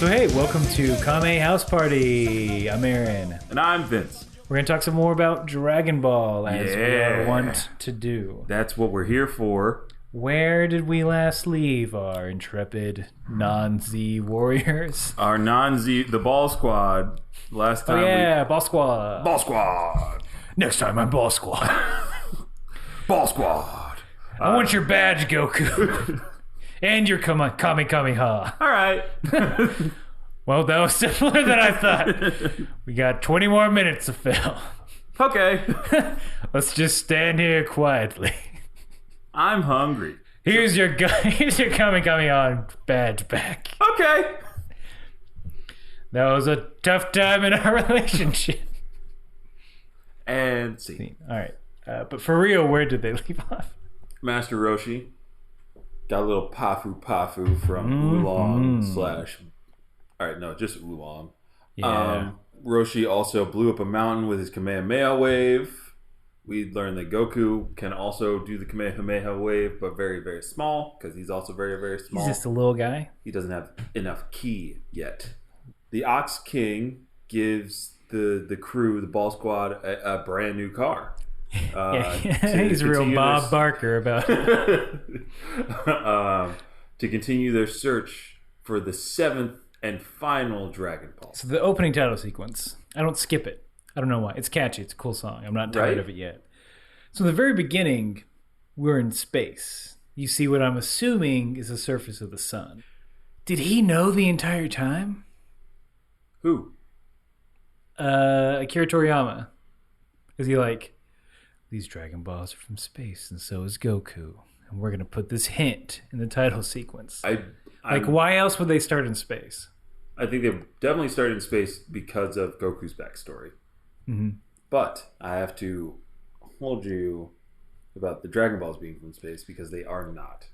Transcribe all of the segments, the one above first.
So hey, welcome to Kame House Party. I'm Aaron. And I'm Vince. We're going to talk some more about Dragon Ball, as we are wont to do. That's what we're here for. Where did we last leave our intrepid non-Z warriors? Our non-Z, the Ball Squad. Last time Ball Squad. Ball Squad. Next time on Ball Squad. Ball Squad. I want your badge, Goku. And your Kamehameha. All right. Well, that was simpler than I thought. We got 20 more minutes to fill. Okay. Let's just stand here quietly. I'm hungry. Here's your Kamehameha badge back. Okay. That was a tough time in our relationship. And see. All right. But for real, where did they leave off? Master Roshi got a little pafu from Oolong / all right, no, just Oolong. Yeah. Roshi also blew up a mountain with his Kamehameha wave. We learned that Goku can also do the Kamehameha wave, but very, very small, because he's also very, very small. He's just a little guy. He doesn't have enough ki yet. The Ox King gives the crew, the Ball Squad, a brand new car. He's a real Bob Barker about it. To continue their search for the 7th and final Dragon Ball. So the opening title sequence, I don't skip it. I don't know why. It's catchy. It's a cool song. I'm not tired of it yet. So in the very beginning, we're in space. You see what I'm assuming is the surface of the sun. Did he know the entire time? Who? Akira Toriyama. Is he like, these Dragon Balls are from space, and so is Goku. And we're going to put this hint in the title sequence. Why else would they start in space? I think they definitely started in space because of Goku's backstory. Mm-hmm. But I have to hold you about the Dragon Balls being from space because they are not.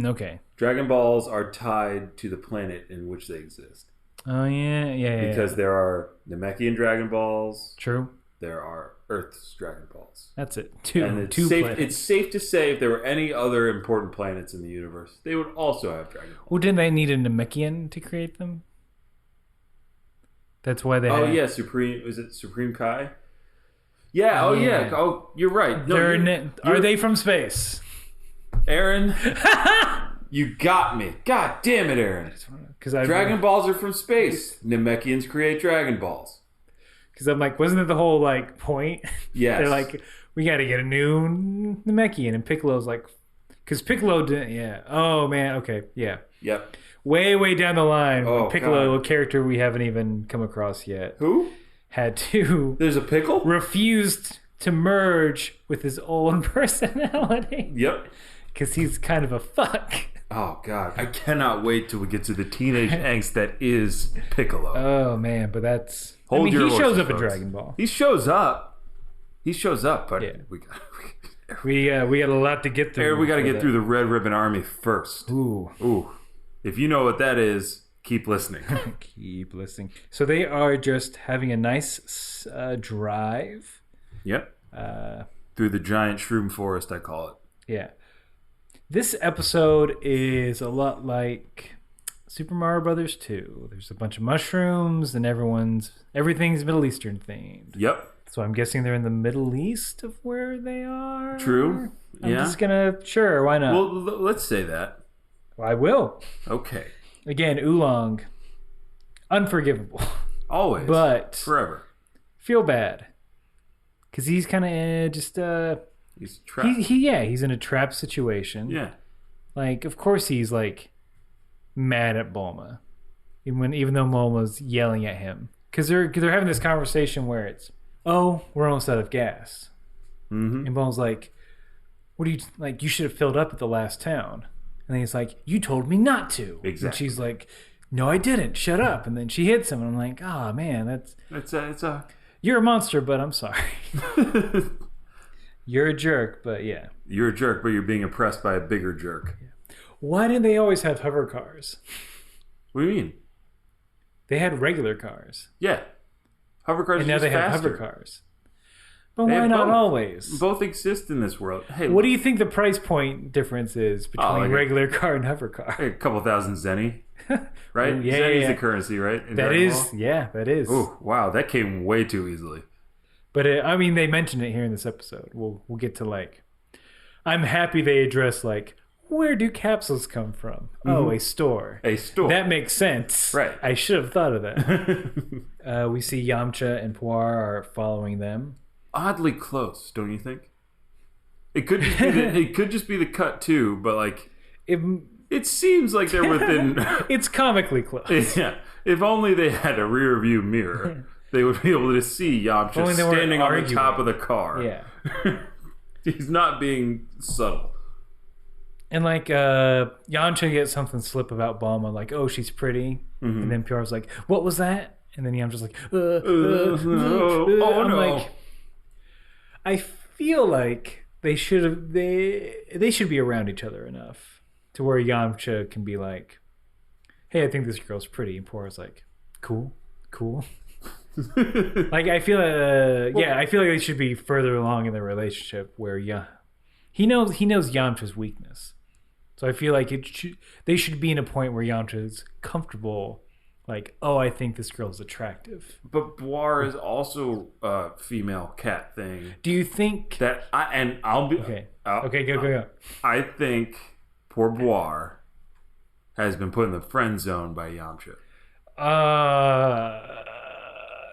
Okay. Dragon Balls are tied to the planet in which they exist. Oh, yeah. Because there are Namekian Dragon Balls. True. There are Earth's Dragon Balls. That's it. It's safe to say if there were any other important planets in the universe, they would also have Dragon Balls. Well, didn't they need a Namekian to create them? That's why they Supreme... Is it Supreme Kai? Yeah, Oh, you're right. No, are they from space? Aaron, you got me. God damn it, Aaron. Dragon Balls are from space. Namekians create Dragon Balls. Because I'm like, wasn't it the whole point? Yes. They're like, we got to get a new Namekian, and Piccolo's like, because Piccolo didn't. Yeah. Oh man. Okay. Yeah. Yep. Way down the line, Piccolo, a character we haven't even come across yet, who had to. There's a pickle. Refused to merge with his own personality. Yep. Because he's kind of a fuck. Oh, God. I cannot wait till we get to the teenage angst that is Piccolo. Oh, man. But that's... He shows up in Dragon Ball. He shows up, but we got a lot to get through. We got to get through the Red Ribbon Army first. Ooh. If you know what that is, keep listening. Keep listening. So they are just having a nice drive. Yep. Through the giant shroom forest, I call it. Yeah. This episode is a lot like Super Mario Brothers 2. There's a bunch of mushrooms and everything's Middle Eastern themed. Yep. So I'm guessing they're in the Middle East of where they are. True. I'm just sure, why not? Well, let's say that. Well, I will. Okay. Again, Oolong, unforgivable. Always. But forever. Feel bad. Because he's kind of just... he's trapped. He's in a trap situation. Yeah. Like, of course he's, mad at Bulma. Even though Bulma's yelling at him. Because they're having this conversation where it's, oh, we're almost out of gas. Mm-hmm. And Bulma's like, what do you... you should have filled up at the last town. And then he's like, you told me not to. Exactly. And she's like, no, I didn't. Shut up. And then she hits him. And I'm like, oh, man, you're a monster, but I'm sorry. You're a jerk, but yeah. You're a jerk, but you're being oppressed by a bigger jerk. Yeah. Why did they always have hover cars? What do you mean? They had regular cars. Yeah. Hover cars and now they have faster. hover cars. But why not always? Both exist in this world. Hey, what do you think the price point difference is between regular car and hover car? A couple thousand Zeni. Right? Ooh, yeah, Zeni's yeah. the currency, right? In That Dragon is, Ball? yeah, that is. Oh, wow. That came way too easily. But I mean, they mentioned it here in this episode. We'll get to like. I'm happy they address like, where do capsules come from? Oh, a store. A store. That makes sense. Right. I should have thought of that. We see Yamcha and Puar are following them. Oddly close, don't you think? It could just be the cut too, but like it seems like they're within. It's comically close. Yeah. If only they had a rear view mirror, they would be able to see Yamcha standing on the top of the car. Yeah. He's not being subtle. And like Yamcha gets something slip about Bulma, like, oh, she's pretty. Mm-hmm. And then Puar's like, what was that? And then Yamcha's like, oh I'm no. like, I feel like they should be around each other enough to where Yamcha can be like, hey, I think this girl's pretty. And Puar's like, cool. Like, I feel I feel like they should be further along in their relationship where he knows Yamcha's weakness. So I feel like they should be in a point where Yamcha's comfortable, like, oh, I think this girl's attractive. But Puar is also a female cat thing. Do you think that I'll be okay? Okay, go. I think poor Puar has been put in the friend zone by Yamcha.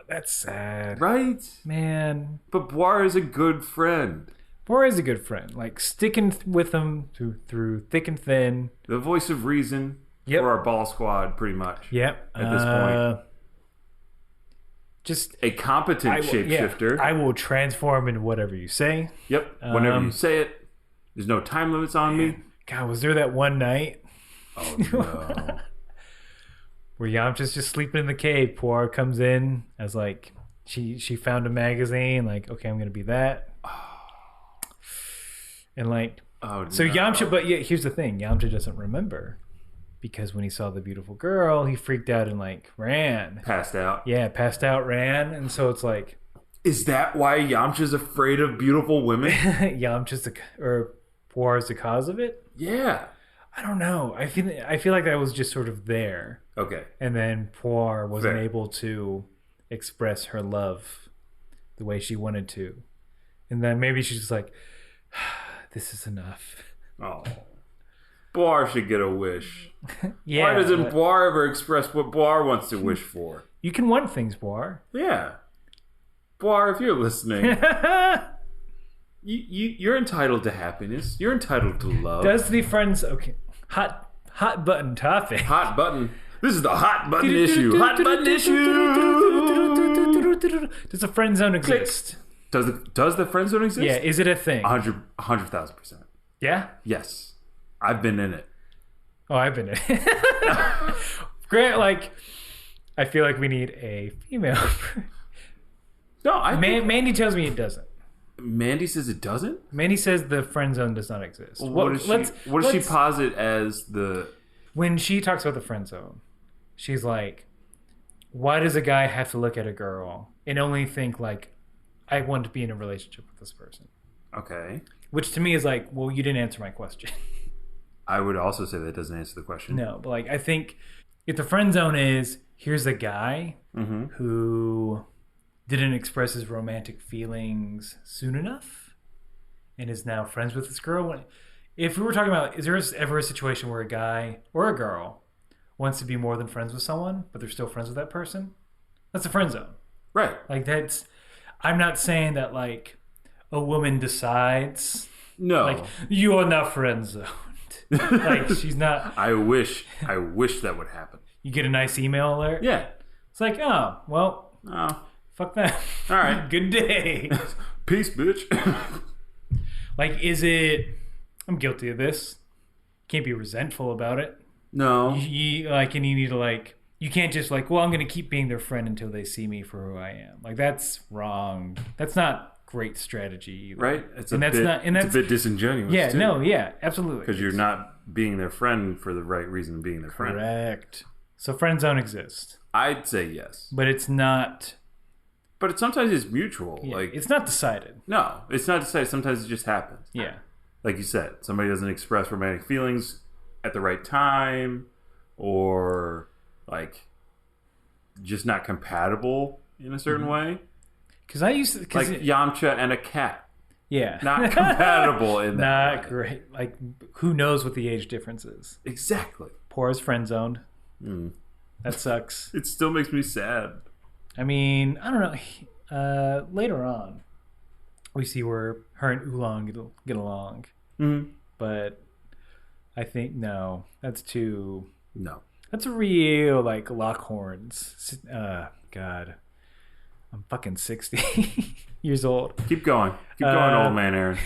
That's sad, right, man? But Puar is a good friend. Puar is a good friend, like sticking with him through thick and thin. The voice of reason for our ball squad, pretty much. Yep. At this point, just a competent shapeshifter. I will transform into whatever you say. Yep. Whenever you say it, there's no time limits on me. God, was there that one night? Oh no. Where Yamcha's just sleeping in the cave. Puar comes in as like she found a magazine. Like, okay, I'm gonna be that. And like, Yamcha. But yeah, here's the thing: Yamcha doesn't remember because when he saw the beautiful girl, he freaked out and like ran, passed out. Yeah, passed out, ran, and so it's like, is that why Yamcha's afraid of beautiful women? Yamcha's Puar's the cause of it? Yeah. I don't know. I feel like that was just sort of there. Okay. And then Puar wasn't able to express her love the way she wanted to. And then maybe she's just like, this is enough. Oh. Puar should get a wish. Yeah. Why doesn't Puar ever express what Puar wants to wish for? You can want things, Puar. Yeah. Puar, if you're listening... You're entitled to happiness. You're entitled to love. Does the friends... Okay. Hot button topic. Hot button. This is the hot button issue. Hot button issue. Does a friend zone exist? Does the friend zone exist? Yeah. Is it a thing? 100,000%. Yeah? Yes. I've been in it. Oh, I've been in it. Grant, like, I feel like we need a female. No, Mandy tells me it doesn't. Mandy says it doesn't? Mandy says the friend zone does not exist. What does she posit as the... When she talks about the friend zone, she's like, why does a guy have to look at a girl and only think like, I want to be in a relationship with this person? Okay. Which to me is like, well, you didn't answer my question. I would also say that doesn't answer the question. No, but like, I think if the friend zone is, here's a guy who didn't express his romantic feelings soon enough and is now friends with this girl. If we were talking about, is there ever a situation where a guy or a girl wants to be more than friends with someone, but they're still friends with that person? That's a friend zone. Right. Like that's, I'm not saying that like a woman decides. No. Like, you are not friend zoned. Like she's not. I wish that would happen. You get a nice email alert? Yeah. It's like, oh, well. Oh. Fuck that. All right. Good day. Peace, bitch. Like, is it... I'm guilty of this. Can't be resentful about it. No. You need to, like... You can't just, like, well, I'm going to keep being their friend until they see me for who I am. Like, that's wrong. That's not great strategy either. Right? It's a bit disingenuous, yeah, too. No, yeah, absolutely. Because you're not being their friend for the right reason being their friend. Correct. So friend zone exists. I'd say yes. But it's not... But sometimes it's mutual. Yeah, like it's not decided. No, it's not decided. Sometimes it just happens. Yeah. Like you said, somebody doesn't express romantic feelings at the right time, or like just not compatible in a certain way. Because I used to like Yamcha and a cat. Yeah, not compatible in that. Not great. Like, who knows what the age difference is? Exactly. Puar's friend zoned. That sucks. It still makes me sad. I mean, I don't know. Later on, we see where her and Oolong get along. But I think no, that's too. No, that's a real like lock horns. God, I'm fucking 60 years old. Keep going, old man Aaron.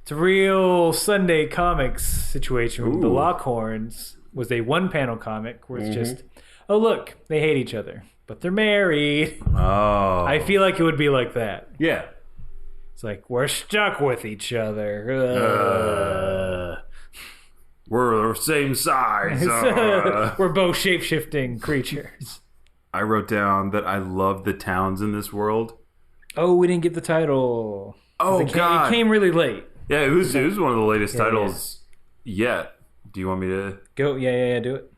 It's a real Sunday comics situation with the Lockhorns. Was a one-panel comic where it's just, oh look, they hate each other, but they're married. Oh, I feel like it would be like that. Yeah, it's like we're stuck with each other. We're the same size. We're both shape-shifting creatures. I wrote down that I love the towns in this world. Oh, we didn't get the title. Oh, God. It came really late. Yeah, it was one of the latest titles yet. Do you want me to... Go, yeah, do it.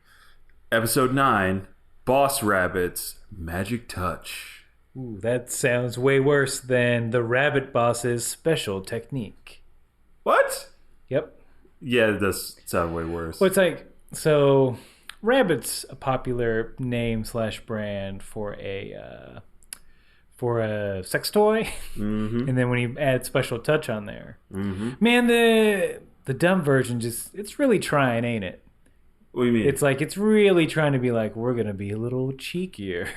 Episode 9, Boss Rabbit's Magic Touch. Ooh, that sounds way worse than the Rabbit Boss's special technique. What? Yep. Yeah, it does sound way worse. Well, it's like, so Rabbit's a popular name / brand for a sex toy. And then when you add special touch on there, man, the dumb version it's really trying, ain't it? What do you mean? It's like it's really trying to be like, we're gonna be a little cheekier.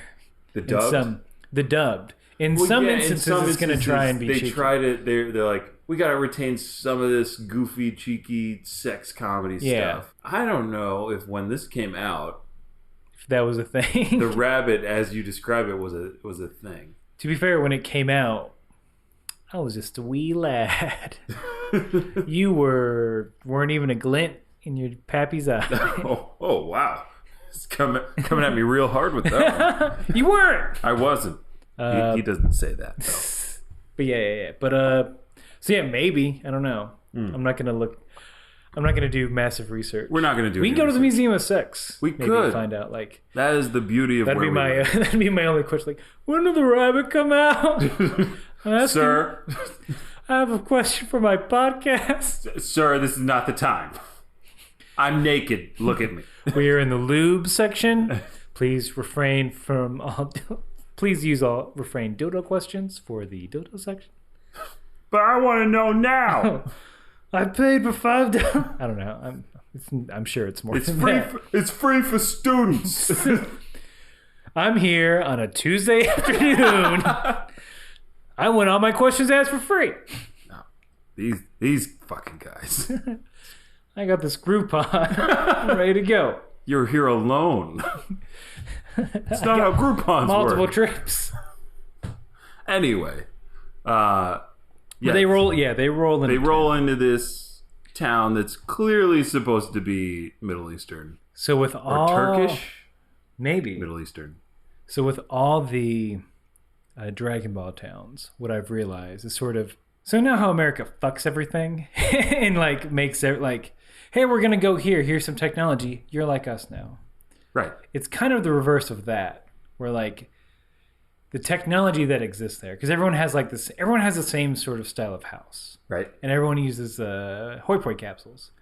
The dubbed? The dubbed. In some instances, it's gonna try and be cheeky. They're like, we gotta retain some of this goofy, cheeky sex comedy stuff. I don't know if when this came out, if that was a thing. The rabbit, as you describe it, was a thing. To be fair, when it came out, I was just a wee lad. You weren't even a glint in your pappy's eye. Oh wow. It's coming at me real hard with that one. You weren't. I wasn't. He doesn't say that, though. But yeah. But so yeah, maybe. I don't know. I'm not gonna do massive research. We're not gonna do. We can go to the Museum of Sex. We could find out. Like, that is the beauty of that'd be my only question. Like, when did the rabbit come out? Sir, I have a question for my podcast. Sir, this is not the time. I'm naked. Look at me. We are in the lube section. Please refrain from all. Please use all refrain dildo questions for the dildo section. But I want to know now. I paid for $5. I don't know. I'm sure it's more. It's free. It's free for students. I'm here on a Tuesday afternoon. I want all my questions asked for free. No, these fucking guys. I got this Groupon. I'm ready to go. You're here alone. It's not how Groupons multiple work. Trips. Anyway, yeah, they roll into this town that's clearly supposed to be Middle Eastern. So with all Turkish, maybe Middle Eastern. So with all the Dragon Ball towns, what I've realized is sort of so now how America fucks everything and like makes it like, hey, we're gonna go here. Here's some technology. You're like us now. Right. It's kind of the reverse of that, where like the technology that exists there, because everyone has like this. Everyone has the same sort of style of house, right? And everyone uses hoi poi capsules,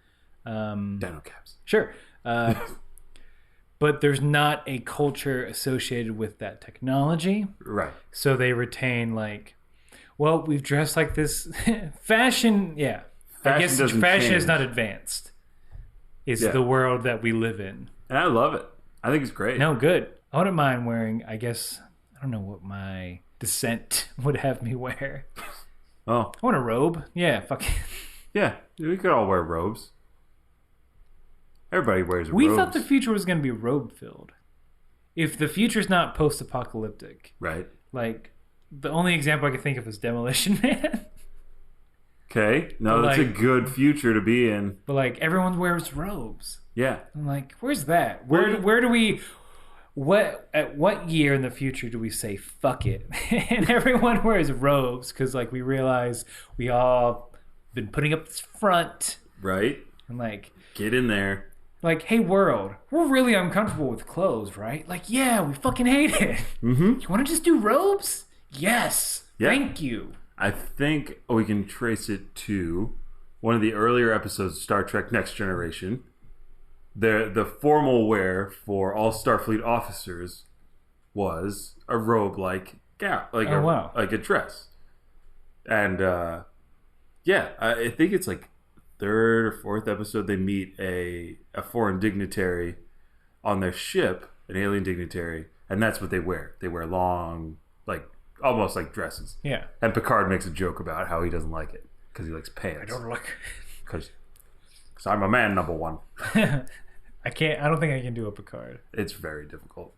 Dino caps. Sure, but there's not a culture associated with that technology, right? So they retain like, well, we've dressed like this. Fashion, yeah. I guess fashion is not advanced. Is the world that we live in, and I love it. I think it's great. No, good. I wouldn't mind wearing. I guess. I don't know what my descent would have me wear. Oh. I want a robe. Yeah, fuck it. Yeah, we could all wear robes. Everybody wears robes. We thought the future was going to be robe-filled. If the future's not post-apocalyptic. Right. Like, the only example I could think of is Demolition Man. Okay. No, that's a good future to be in. But, like, everyone wears robes. Yeah. I'm like, where's that? Where do we... At what year in the future do we say fuck it and everyone wears robes because like we realize we all been putting up this front, right? And like get in there. Like, hey, world, we're really uncomfortable with clothes, right? Like, yeah, we fucking hate it. Mm-hmm. You want to just do robes? Yes. Yeah. Thank you. I think we can trace it to one of the earlier episodes of Star Trek Next Generation. The formal wear for all Starfleet officers was a robe-like gown, like a dress. And I think it's like third or fourth episode they meet a foreign dignitary on their ship, an alien dignitary, and that's what they wear. They wear long, like almost like dresses. Yeah. And Picard makes a joke about how he doesn't like it because he likes pants. I don't like it. Because I'm a man, number one. I don't think I can do a Picard. It's very difficult.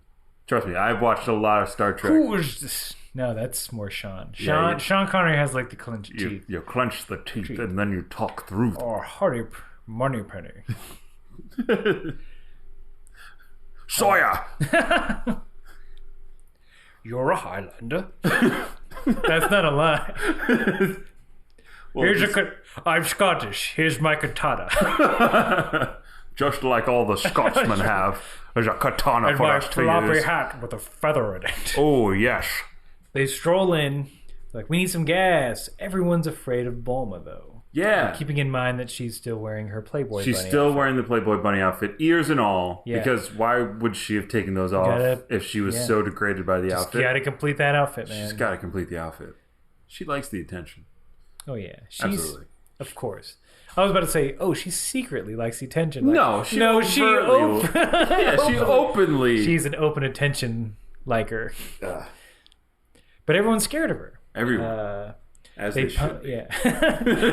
Trust me, I've watched a lot of Star Trek. Who is this? No, that's more Sean. Sean Connery has like the clenched teeth. You clench the teeth and then you talk through them. Oh, Hardy Money Penny. Sawyer! You're a Highlander? That's not a lie. Well, I'm Scottish. Here's my katana. Just like all the Scotsmen have. There's a katana for us to use. And my floppy hat with a feather in it. Oh, yes. They stroll in. Like, we need some gas. Everyone's afraid of Bulma, though. Yeah. Keeping in mind that she's still wearing her Playboy She's bunny still outfit. wearing the Playboy bunny outfit, ears and all. Yeah. Because why would she have taken those off if she was so degraded by the outfit? You gotta complete that outfit, man. She's gotta complete the outfit. She likes the attention. Oh, yeah. Absolutely. Of course. I was about to say, she secretly likes the attention. Like, no, she openly. She's an open attention liker. But everyone's scared of her. Everyone. As they should be. Yeah.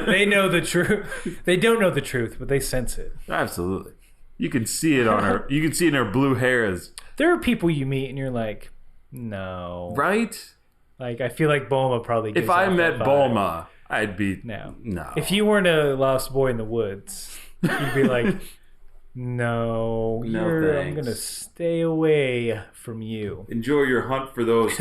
They know the truth. They don't know the truth, but they sense it. Absolutely. You can see it on her. You can see it in her blue hairs. There are people you meet and you're like, no. Right? Like, I feel like Bulma probably gives If I met Bulma, I'd be... No. No. If you weren't a lost boy in the woods, you'd be like, no, I'm going to stay away from you. Enjoy your hunt for those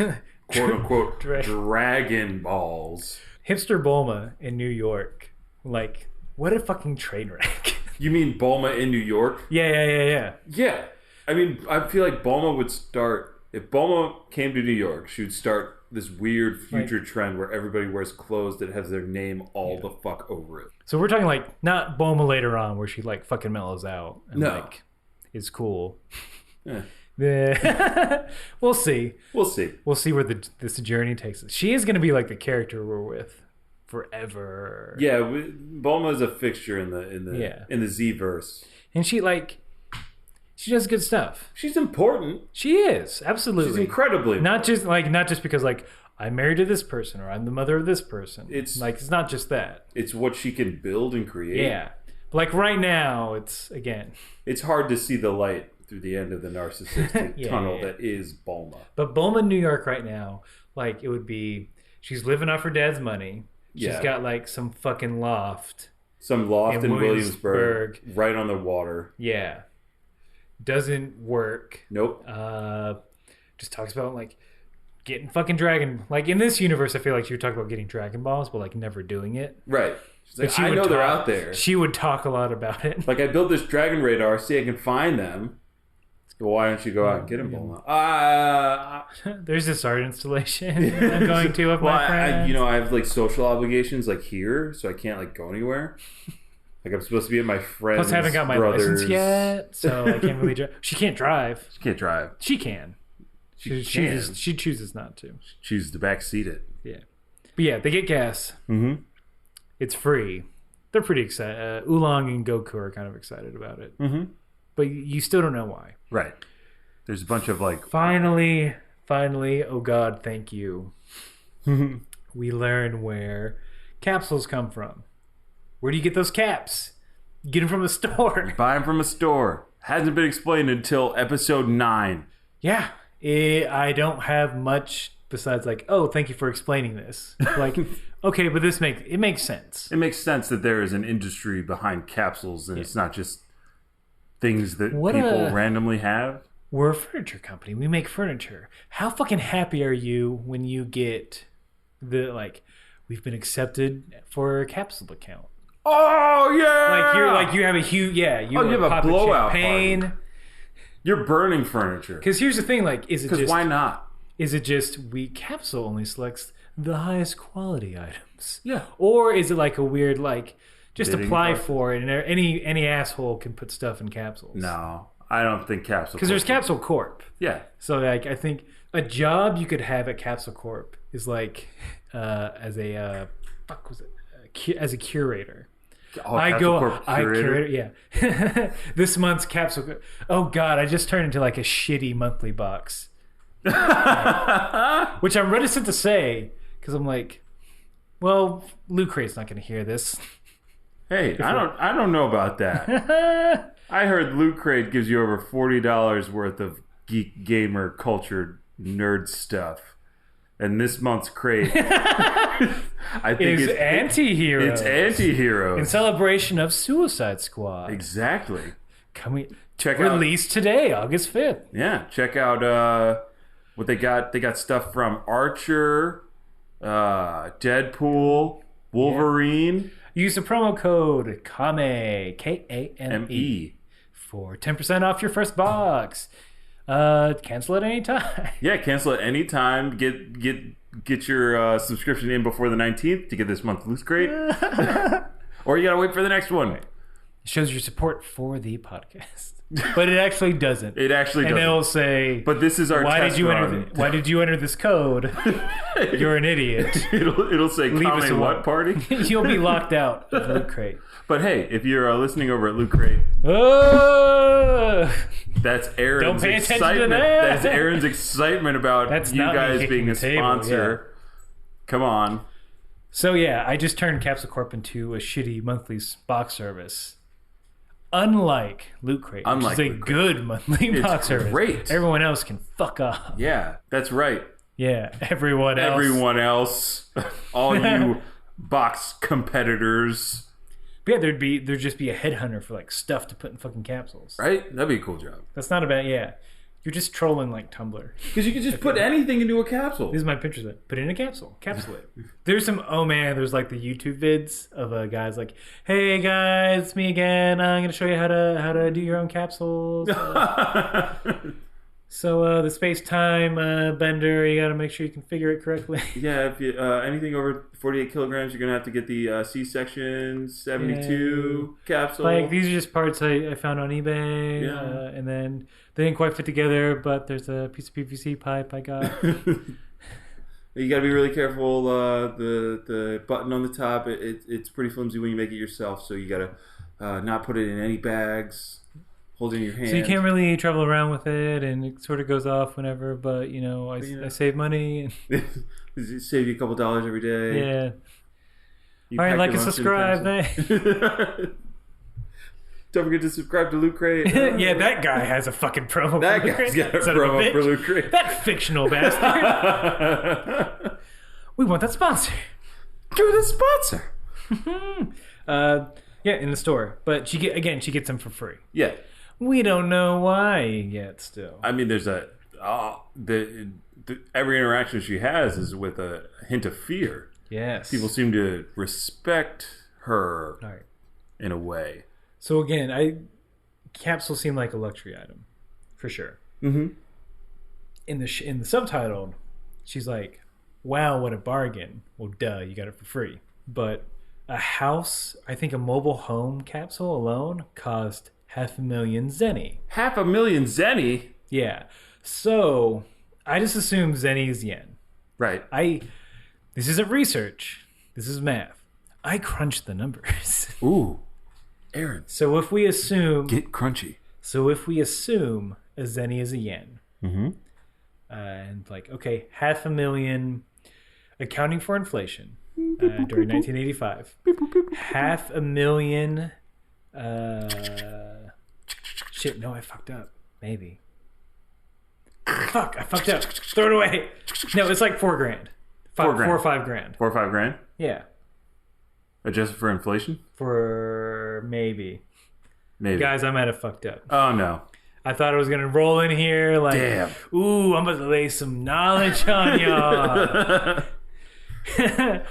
quote-unquote Dragon Balls. Hipster Bulma in New York. Like, what a fucking train wreck. You mean Bulma in New York? Yeah. Yeah. I mean, I feel like Bulma would start... If Bulma came to New York, she would start this weird future trend where everybody wears clothes that has their name all the fuck over it. So we're talking like not Bulma later on where she like fucking mellows out and like is cool. Yeah. We'll see. We'll see where this journey takes us. She is going to be like the character we're with forever. Yeah, Bulma is a fixture in the Z-verse. And she does good stuff. She's important. She is, absolutely. She's incredibly important. Not just because like I'm married to this person or I'm the mother of this person. It's not just that. It's what she can build and create. Yeah. But like right now, it's hard to see the light through the end of the narcissistic tunnel that is Bulma. But Bulma in New York right now, like it would be she's living off her dad's money. She's got like some fucking loft. Some loft in Williamsburg. Right on the water. Yeah. Doesn't work. Nope. Just talks about like getting fucking dragon. Like in this universe, I feel like she would talk about getting Dragon Balls, but like never doing it. Right. She's like, I know they're out there. She would talk a lot about it. Like I built this dragon radar. See, I can find them. Well, why don't you go out and get them, Bulma? There's this art installation I'm going to of my friend. I have like social obligations like here, so I can't like go anywhere. Like I'm supposed to be at my friend's Plus, I haven't got my license yet, so I can't really drive. She can't drive. She can't drive. She can. She chooses not to. She chooses to backseat it. Yeah. But yeah, they get gas. Mm-hmm. It's free. They're pretty excited. Oolong and Goku are kind of excited about it. Mm-hmm. But you still don't know why. Right. There's a bunch of like... Finally, oh God, thank you. We learn where capsules come from. Where do you get those caps? You get them from the store. You buy them from a store. Hasn't been explained until episode 9. Yeah. I don't have much besides like, oh, thank you for explaining this. Like, okay, but it makes sense. It makes sense that there is an industry behind capsules and it's not just things that people randomly have. We're a furniture company. We make furniture. How fucking happy are you when you get we've been accepted for a capsule account? Oh yeah! Like you have a huge you have a blowout champagne. Party. You're burning furniture. Because here's the thing, like, is it just... Because why not? Is it just capsule only selects the highest quality items? Yeah. Or is it like a weird, like, just bidding apply process? for it and any asshole can put stuff in capsules? No, I don't think Capsule. Because there's Capsule Corp. Yeah. So like I think a job you could have at Capsule Corp is like as a as a curator. Oh, I curate, yeah. This month's Capsule. Oh God, I just turned into like a shitty monthly box, which I'm reticent to say because I'm like, well, Loot Crate's not going to hear this. Hey, I don't know about that. I heard Loot Crate gives you over $40 worth of geek gamer culture nerd stuff. And this month's crate, I think it's anti-heroes. It's anti-heroes. In celebration of Suicide Squad. Exactly. Released today, August 5th. Yeah, check out what they got. They got stuff from Archer, Deadpool, Wolverine. Yeah. Use the promo code KAME, Kame, for 10% off your first box. Cancel at any time. Yeah, cancel at any time. Get your subscription in before the 19th to get this month's Loot Crate. Or you gotta wait for the next one. It shows your support for the podcast. But it actually doesn't. It actually doesn't. And it'll say, but this is our test run. Why did you enter this code? You're an idiot. It'll say Kame what party? You'll be locked out of Loot Crate. But hey, if you're listening over at Loot Crate, that's Aaron's don't pay attention excitement. To that. That's Aaron's excitement about you guys being a sponsor. Yeah. Come on. So yeah, I just turned Capsule Corp into a shitty monthly box service. Unlike Loot Crate, which is a good monthly box service. Great. Everyone else can fuck off. Yeah, that's right. Yeah, everyone else. Everyone else. All you box competitors. But yeah, there'd just be a headhunter for like stuff to put in fucking capsules. Right? That'd be a cool job. That's not a bad, You're just trolling like Tumblr. Because you can just put anything into a capsule. This is my picture. Put it in a capsule. Capsule it. There's there's like the YouTube vids of guys like, hey guys, it's me again. I'm going to show you how to do your own capsules. So the space-time bender, you got to make sure you configure it correctly. Yeah, if you, anything over 48 kilograms, you're going to have to get the C-section 72 capsule. Like, these are just parts I found on eBay. Yeah. And then they didn't quite fit together, but there's a piece of PVC pipe I got. You got to be really careful. The button on the top, it's pretty flimsy when you make it yourself, so you got to not put it in any bags. Hold it in your hand. So you can't really travel around with it, and it sort of goes off whenever. But I save money. It save you a couple dollars every day. Yeah. All right, like and subscribe. Don't forget to subscribe to Loot Crate. Yeah, that guy has a fucking promo. That guy's got a promo for Loot Crate. That fictional bastard. We want that sponsor. Do the sponsor. Yeah, in the store, but she gets them for free. Yeah. We don't know why yet. Still, I mean, there's every interaction she has is with a hint of fear. Yes, people seem to respect her in a way. So again, capsules seem like a luxury item, for sure. Mm-hmm. In the subtitle, she's like, "Wow, what a bargain!" Well, duh, you got it for free. But a house, I think a mobile home capsule alone cost 500,000 Zeni. 500,000 Zeni? Yeah. So I just assume Zeni is yen. Right. This isn't research. This is math. I crunched the numbers. Ooh. Aaron. So if we assume... Get crunchy. So if we assume a Zeni is a yen. Mm-hmm. And like, okay, 500,000 accounting for inflation during 1985. 500,000... shit, no, I fucked up. Maybe. Fuck, I fucked up. Throw it away. No, it's like $4,000. $4 or $5 grand. 4 or 5 grand? Yeah. Adjusted for inflation? For maybe. Guys, I might have fucked up. Oh, no. I thought I was going to roll in here like, damn. Ooh, I'm about to lay some knowledge on y'all.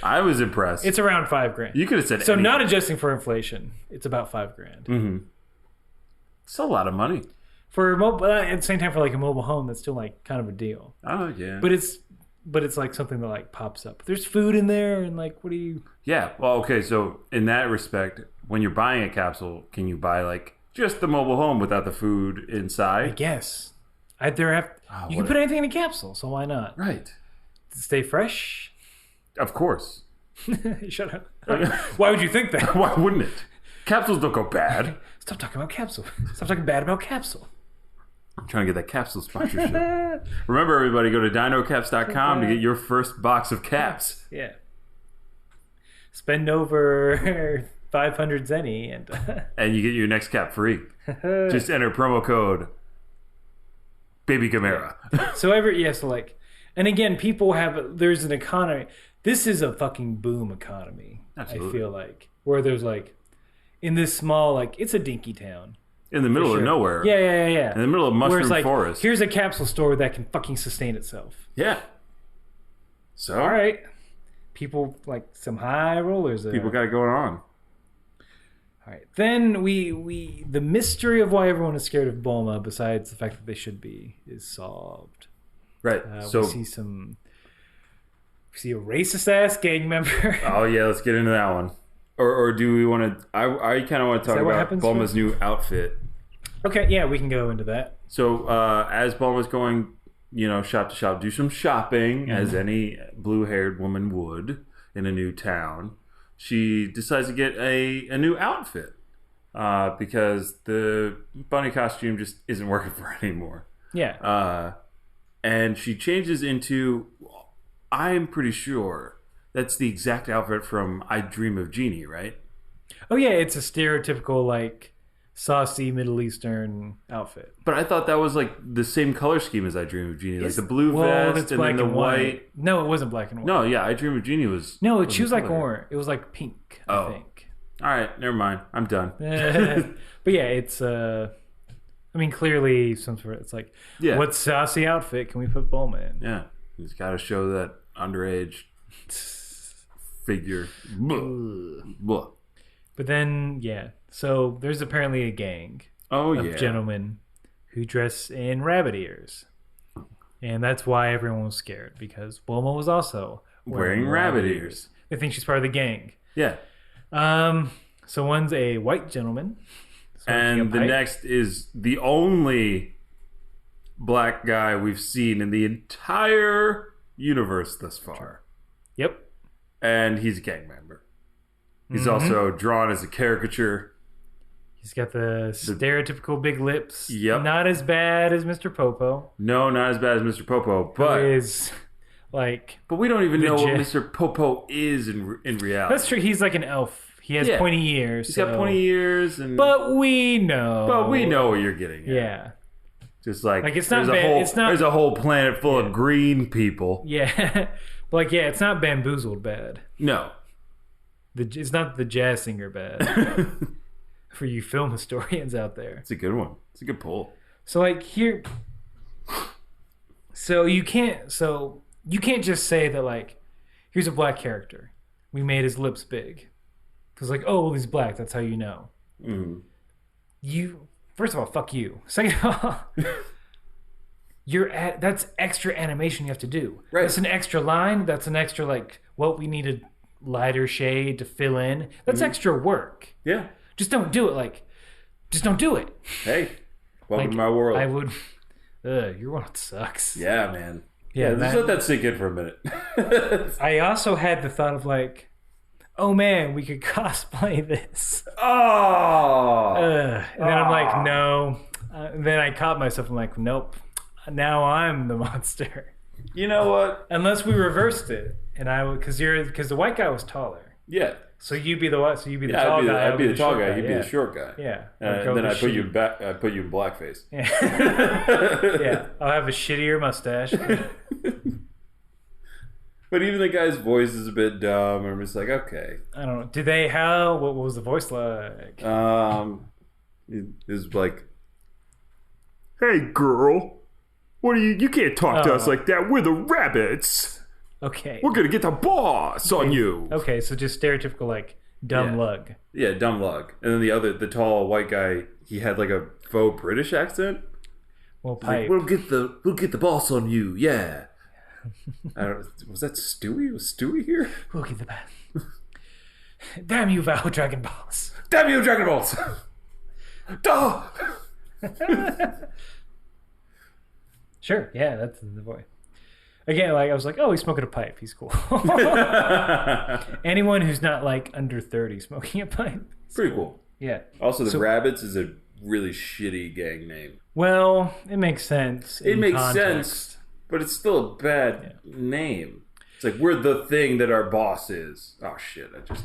I was impressed. It's around $5,000. You could have said so. anything. Not adjusting for inflation, it's about $5,000. Mm-hmm. It's a lot of money For mobile, at the same time, for like a mobile home, that's still like kind of a deal. Oh yeah, but it's like something that like pops up. There's food in there, and like, what do you? Yeah, well, okay. So in that respect, when you're buying a capsule, can you buy like just the mobile home without the food inside? I guess. You can put anything in a capsule, so why not? Right. Stay fresh. Of course. Shut up. Why would you think that? Why wouldn't it? Capsules don't go bad. Stop talking about capsule. Stop talking bad about capsule. I'm trying to get that capsule sponsorship. Remember, everybody, go to dinocaps.com to get your first box of caps. Yeah. Spend over 500 Zeni and you get your next cap free. Just enter promo code Baby Gamera. So like, and again, there's an economy. This is a fucking boom economy. Absolutely. I feel like, where there's like, in this small, like, it's a dinky town. In the middle of nowhere. Yeah. In the middle of mushroom like, forest. Here's a capsule store that can fucking sustain itself. Yeah. So. All right. People, like, some high rollers there. People got it going on. All right. Then the mystery of why everyone is scared of Bulma, besides the fact that they should be, is solved. Right. We see a racist ass gang member. Oh yeah, let's get into that one. Or do we want to? I kind of want to talk about Bulma's new outfit. Okay, yeah, we can go into that. So as Bulma's going, shop to shop, do some shopping, as any blue-haired woman would in a new town, she decides to get a new outfit because the bunny costume just isn't working for her anymore. Yeah. And she changes into, I'm pretty sure that's the exact outfit from I Dream of Jeannie, right? Oh yeah, it's a stereotypical like saucy Middle Eastern outfit. But I thought that was like the same color scheme as I Dream of Jeannie, like the blue vest and then the white. No, it wasn't black and white. No, yeah, I Dream of Jeannie was. No, she was like orange. It was like pink, I think. All right, never mind. I'm done. But yeah, it's I mean, clearly some sort of, it's like, what saucy outfit can we put Bulma in? Yeah, he's got to show that underage figure. But then, so there's apparently a gang of gentlemen who dress in rabbit ears. And that's why everyone was scared, because Bulma was also wearing rabbit ears. They think she's part of the gang. Yeah. So one's a white gentleman. And the next is the only black guy we've seen in the entire universe thus far. Yep. And he's a gang member. He's also drawn as a caricature. He's got the stereotypical big lips. Yep. Not as bad as Mr. Popo. No, not as bad as Mr. Popo, but is like. But we don't even know what Mr. Popo is in reality. That's true. He's like an elf. He has pointy ears. He's got pointy ears, but we know. But we know what you're getting at. Yeah. Just like it's not there's a whole planet full of green people. Yeah. But it's not bamboozled bad. No. It's not the jazz singer bad. For you film historians out there. It's a good one. It's a good pull. So here. So you can't just say that like, here's a black character. We made his lips big. Because he's black. That's how you know. Mm-hmm. First of all, fuck you. Second of all, that's extra animation you have to do. Right. That's an extra line. That's an extra we need a lighter shade to fill in. That's extra work. Yeah. Just don't do it. Just don't do it. Hey, welcome to my world. I would. Your world sucks. Yeah, man. Yeah. Just let that sink in for a minute. I also had the thought of oh man, we could cosplay this. Oh. And then I'm like, no. Then I caught myself. I'm like, nope. Now I'm the monster. You know what? Unless we reversed it, and because the white guy was taller. Yeah. So you'd be the tall guy. I'd be the tall guy. You'd be the short guy. Yeah. And then I put you in blackface. Yeah. Yeah. I'll have a shittier mustache. But even the guy's voice is a bit dumb. I'm just like, okay. I don't know. What was the voice like? It was like, hey girl, what are you can't talk to us like that. We're the rabbits. Okay. We're going to get the boss on you. Okay, so just stereotypical, like, dumb lug. Yeah, dumb lug. And then the tall white guy, he had like a faux British accent. Well, pipe. Like, we'll get the boss on you, yeah. Was that Stewie? Was Stewie here? We'll get the boss. Damn you, Val Dragon Balls. Damn you, Dragon Balls! Duh! Sure, yeah, that's the voice. Again, like I was like, oh, he's smoking a pipe. He's cool. Anyone who's not like under 30 smoking a pipe. Pretty cool. Yeah. Also, the Rabbits is a really shitty gang name. Well, it makes sense. It makes sense, but it's still a bad name. It's like, we're the thing that our boss is. Oh, shit. I just...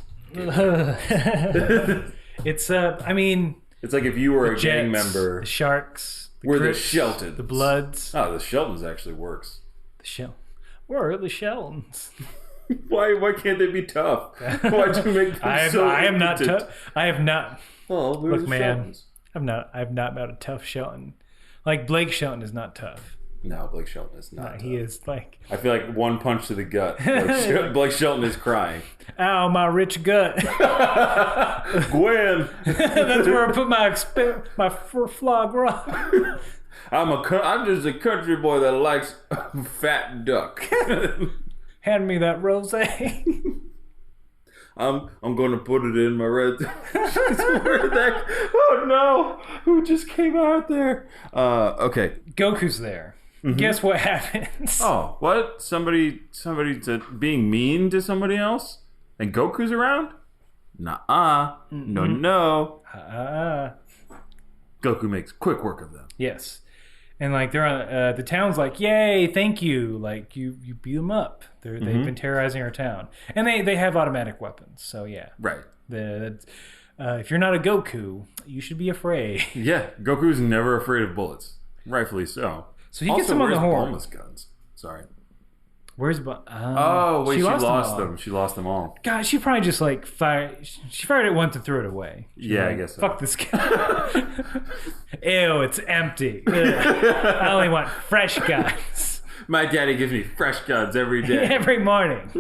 It's, I mean... It's like if you were a Jets, gang member... The Sharks. We're the Sheltons. The Bloods. Oh, the Sheltons actually works. We're the Sheltons. Why can't they be tough? Why'd you make them so I am not tough. I have not... Oh, look, man. I've not met a tough Shelton. Like, Blake Shelton is not tough. No, Blake Shelton is not tough. He is like... I feel like one punch to the gut. Blake Shelton is crying. Ow, my rich gut. Gwen. That's where I put my foie gras. I'm just a country boy that likes fat duck. Hand me that rosé. I'm going to put it in my red. Oh no! Who just came out there? Okay. Goku's there. Mm-hmm. Guess what happens? Oh, what? Somebody being mean to somebody else, and Goku's around? Nuh-uh. Mm-hmm. No. Goku makes quick work of them. Yes. And like they're on the town's like, yay, thank you. Like you beat them up. They've been terrorizing our town, and they have automatic weapons. So yeah, right. If you're not a Goku, you should be afraid. Yeah, Goku's never afraid of bullets. Rightfully so. So he gets them on the horn. Bulma's guns? Sorry. Where's oh wait, she lost them. She lost them all. God, she probably just like fired. She fired it once and threw it away. I guess so. Fuck this guy. Ew, it's empty. I only want fresh guns. My daddy gives me fresh guns every day. Every morning.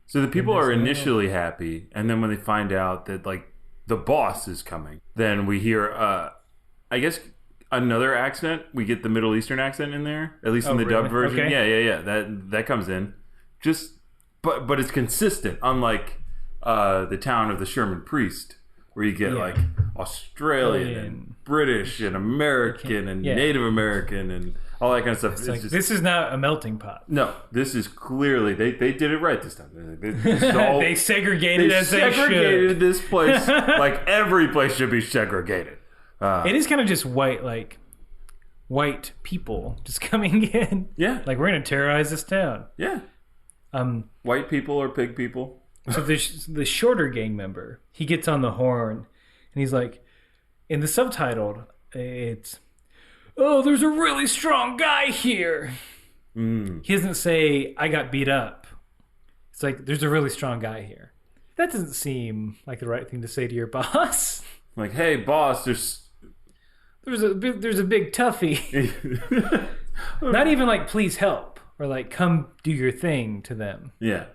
So the people are initially happy, and then when they find out that like the boss is coming, then we hear I guess another accent. We get the Middle Eastern accent in there, at least in the dubbed version. Okay. Yeah. That comes in. But it's consistent, unlike the town of the Sherman Priest, where you get like Australian and British and American and Native American and all that kind of stuff. It's like, this is not a melting pot. No, this is clearly they did it right this time. They segregated as they should. They segregated this place like every place should be segregated. It is kind of just white people just coming in. Yeah. Like, we're going to terrorize this town. Yeah. White people or pig people. So the shorter gang member, he gets on the horn and he's like, in the subtitled, it's, oh, there's a really strong guy here. He doesn't say, I got beat up. It's like, there's a really strong guy here. That doesn't seem like the right thing to say to your boss. Like, hey, boss, There's a big toughie. Not even like, please help, or like, come do your thing to them. Yeah.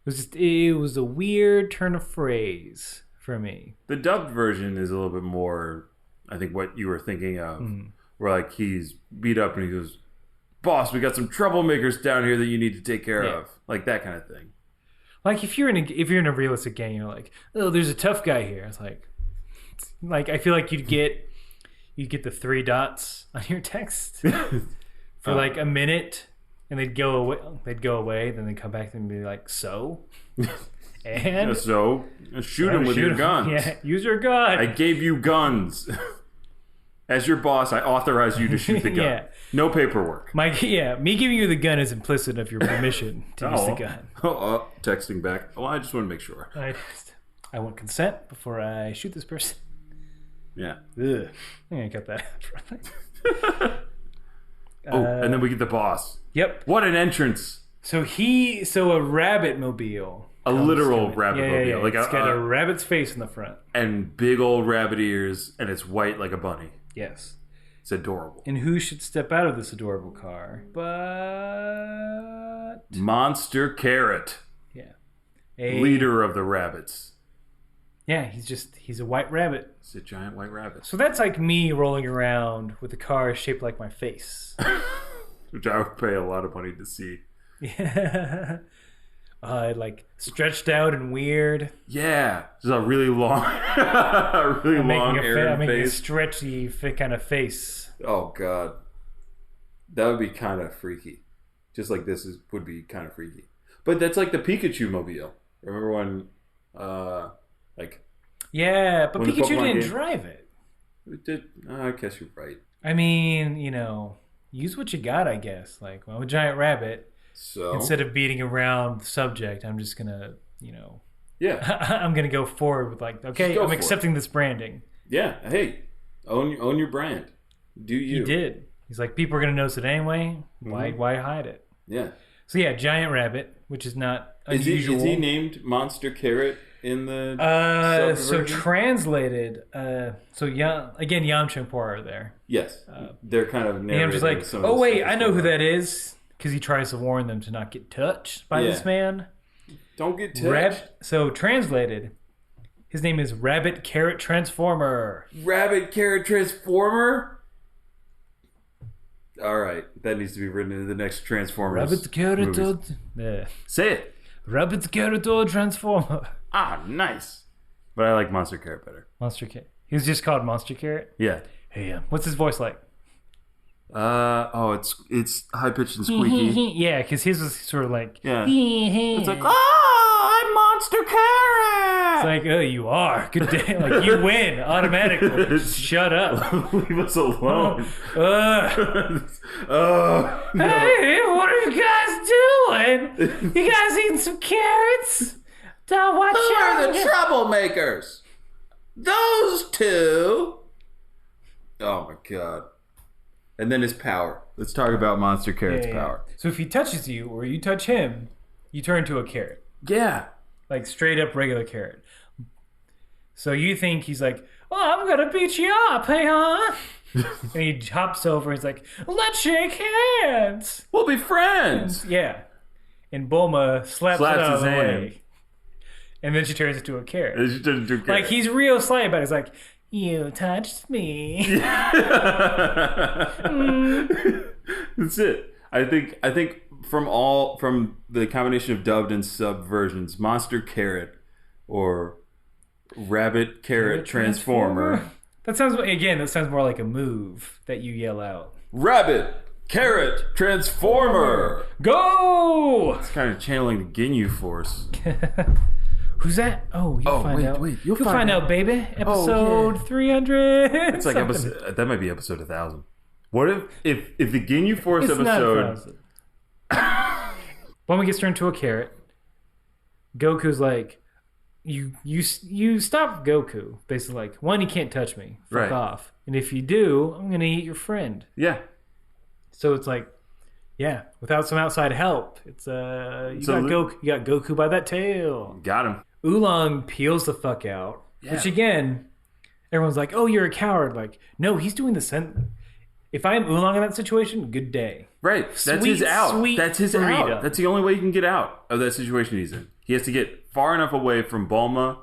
It was a weird turn of phrase for me. The dubbed version is a little bit more, I think, what you were thinking of, where like he's beat up and he goes, boss, we got some troublemakers down here that you need to take care of. Like that kind of thing. Like if you're in a realistic gang, you're like, oh, there's a tough guy here. It's like I feel like you'd get the 3 dots on your text for like a minute, and they'd go away, then they'd come back and be like, so? And so shoot him with your guns. Yeah, use your gun. I gave you guns. As your boss, I authorize you to shoot the gun. No paperwork. Me giving you the gun is implicit of your permission to use the gun. Texting back. Well, I just want to make sure. I want consent before I shoot this person. Yeah. Ugh. I'm going to cut that out. And then we get the boss. Yep. What an entrance. So a rabbit mobile. A literal rabbit mobile. Yeah. Like it's got a rabbit's face in the front. And big old rabbit ears, and it's white like a bunny. Yes. It's adorable. And who should step out of this adorable car but Monster Carrot. Yeah. Leader of the rabbits. Yeah, he's a white rabbit. It's a giant white rabbit. So that's like me rolling around with a car shaped like my face. Which I would pay a lot of money to see. Yeah. Like stretched out and weird. Yeah. Just a really long, long Aaron I'm making a face. stretchy kind of face. Oh, God. That would be kind of freaky. Just like would be kind of freaky. But that's like the Pikachu mobile. Remember when, Yeah, but when Pikachu didn't game, drive it. It did. I guess you're right. I mean, use what you got, I guess. Like, well, I'm a giant rabbit. So instead of beating around the subject, I'm just gonna, yeah, I'm gonna go forward with like, okay, I'm accepting this branding. Yeah, hey, own your brand. Do you? He did. He's like, people are gonna notice it anyway. Why hide it? Yeah. So yeah, giant rabbit, which is not unusual. Is he named Monster Carrot in the? So translated, Yamcha and Puar are there. Yes, they're kind of narrating. And Yamcha's like, oh wait, I know who that is. Because he tries to warn them to not get touched by this man. Don't get touched. So translated, his name is Rabbit Carrot Transformer. Rabbit Carrot Transformer? All right. That needs to be written into the next Transformers Rabbit Carrot... Yeah. Say it. Rabbit Carrot Transformer. Ah, nice. But I like Monster Carrot better. Monster Carrot. He was just called Monster Carrot? Yeah. Hey, what's his voice like? It's high pitched and squeaky. Yeah, because his was sort of like. Yeah. It's like, I'm Monster Carrot. It's like, oh, you are. Good day. Like you win automatically. Just shut up. Leave us alone. No. Hey, what are you guys doing? You guys eating some carrots? Don't watch Who are the troublemakers? Those two. Oh my God. And then his power. Let's talk about Monster Carrot's power. So if he touches you or you touch him, you turn into a carrot. Yeah. Like straight up regular carrot. So you think he's like, oh, I'm going to beat you up, hey, huh? And he hops over and he's like, let's shake hands. We'll be friends. Yeah. And Bulma slaps it out of his the hand. way. And then she turns into a carrot. And she turns into a carrot. Like he's real sly about it. He's like, you touched me. That's it. I think from the combination of dubbed and sub versions, Monster Carrot or Rabbit Carrot Transformer. That sounds more like a move that you yell out. Rabbit Carrot Transformer. Go! It's kind of channeling the Ginyu Force. Who's that? Oh, you'll find out. You'll find out, baby. Episode 300. It's like episode. That might be episode 1000. What if the Ginyu Force episode? Bulma gets turned into a carrot. Goku's like, you stop Goku. Basically, like, one, you can't touch me. Fuck off. And if you do, I'm gonna eat your friend. Yeah. So it's like, yeah, without some outside help, it's you got Goku by that tail. Got him. Oolong peels the fuck out. Yeah. Which again, everyone's like, oh, you're a coward. Like, no, he's doing the same. If I'm Oolong in that situation, good day. Right. That's his out. That's his out. That's the only way he can get out of that situation he's in. He has to get far enough away from Bulma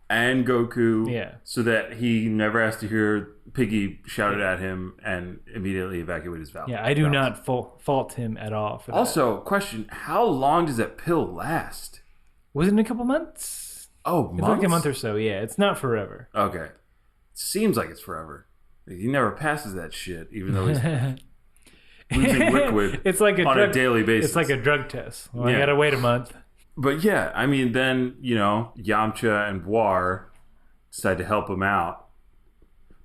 and Goku so that he never has to hear Piggy shout it at him and immediately evacuate his valve. Yeah, I do not fault him at all for that. Also, question, how long does that pill last? Was it in a couple months? Oh, months? It's like a month or so, yeah. It's not forever. Okay. It seems like it's forever. He never passes that shit, even though he's losing liquid on a daily basis. It's like a drug test. Well, I gotta wait a month. But yeah, I mean, then, Yamcha and Puar decide to help him out.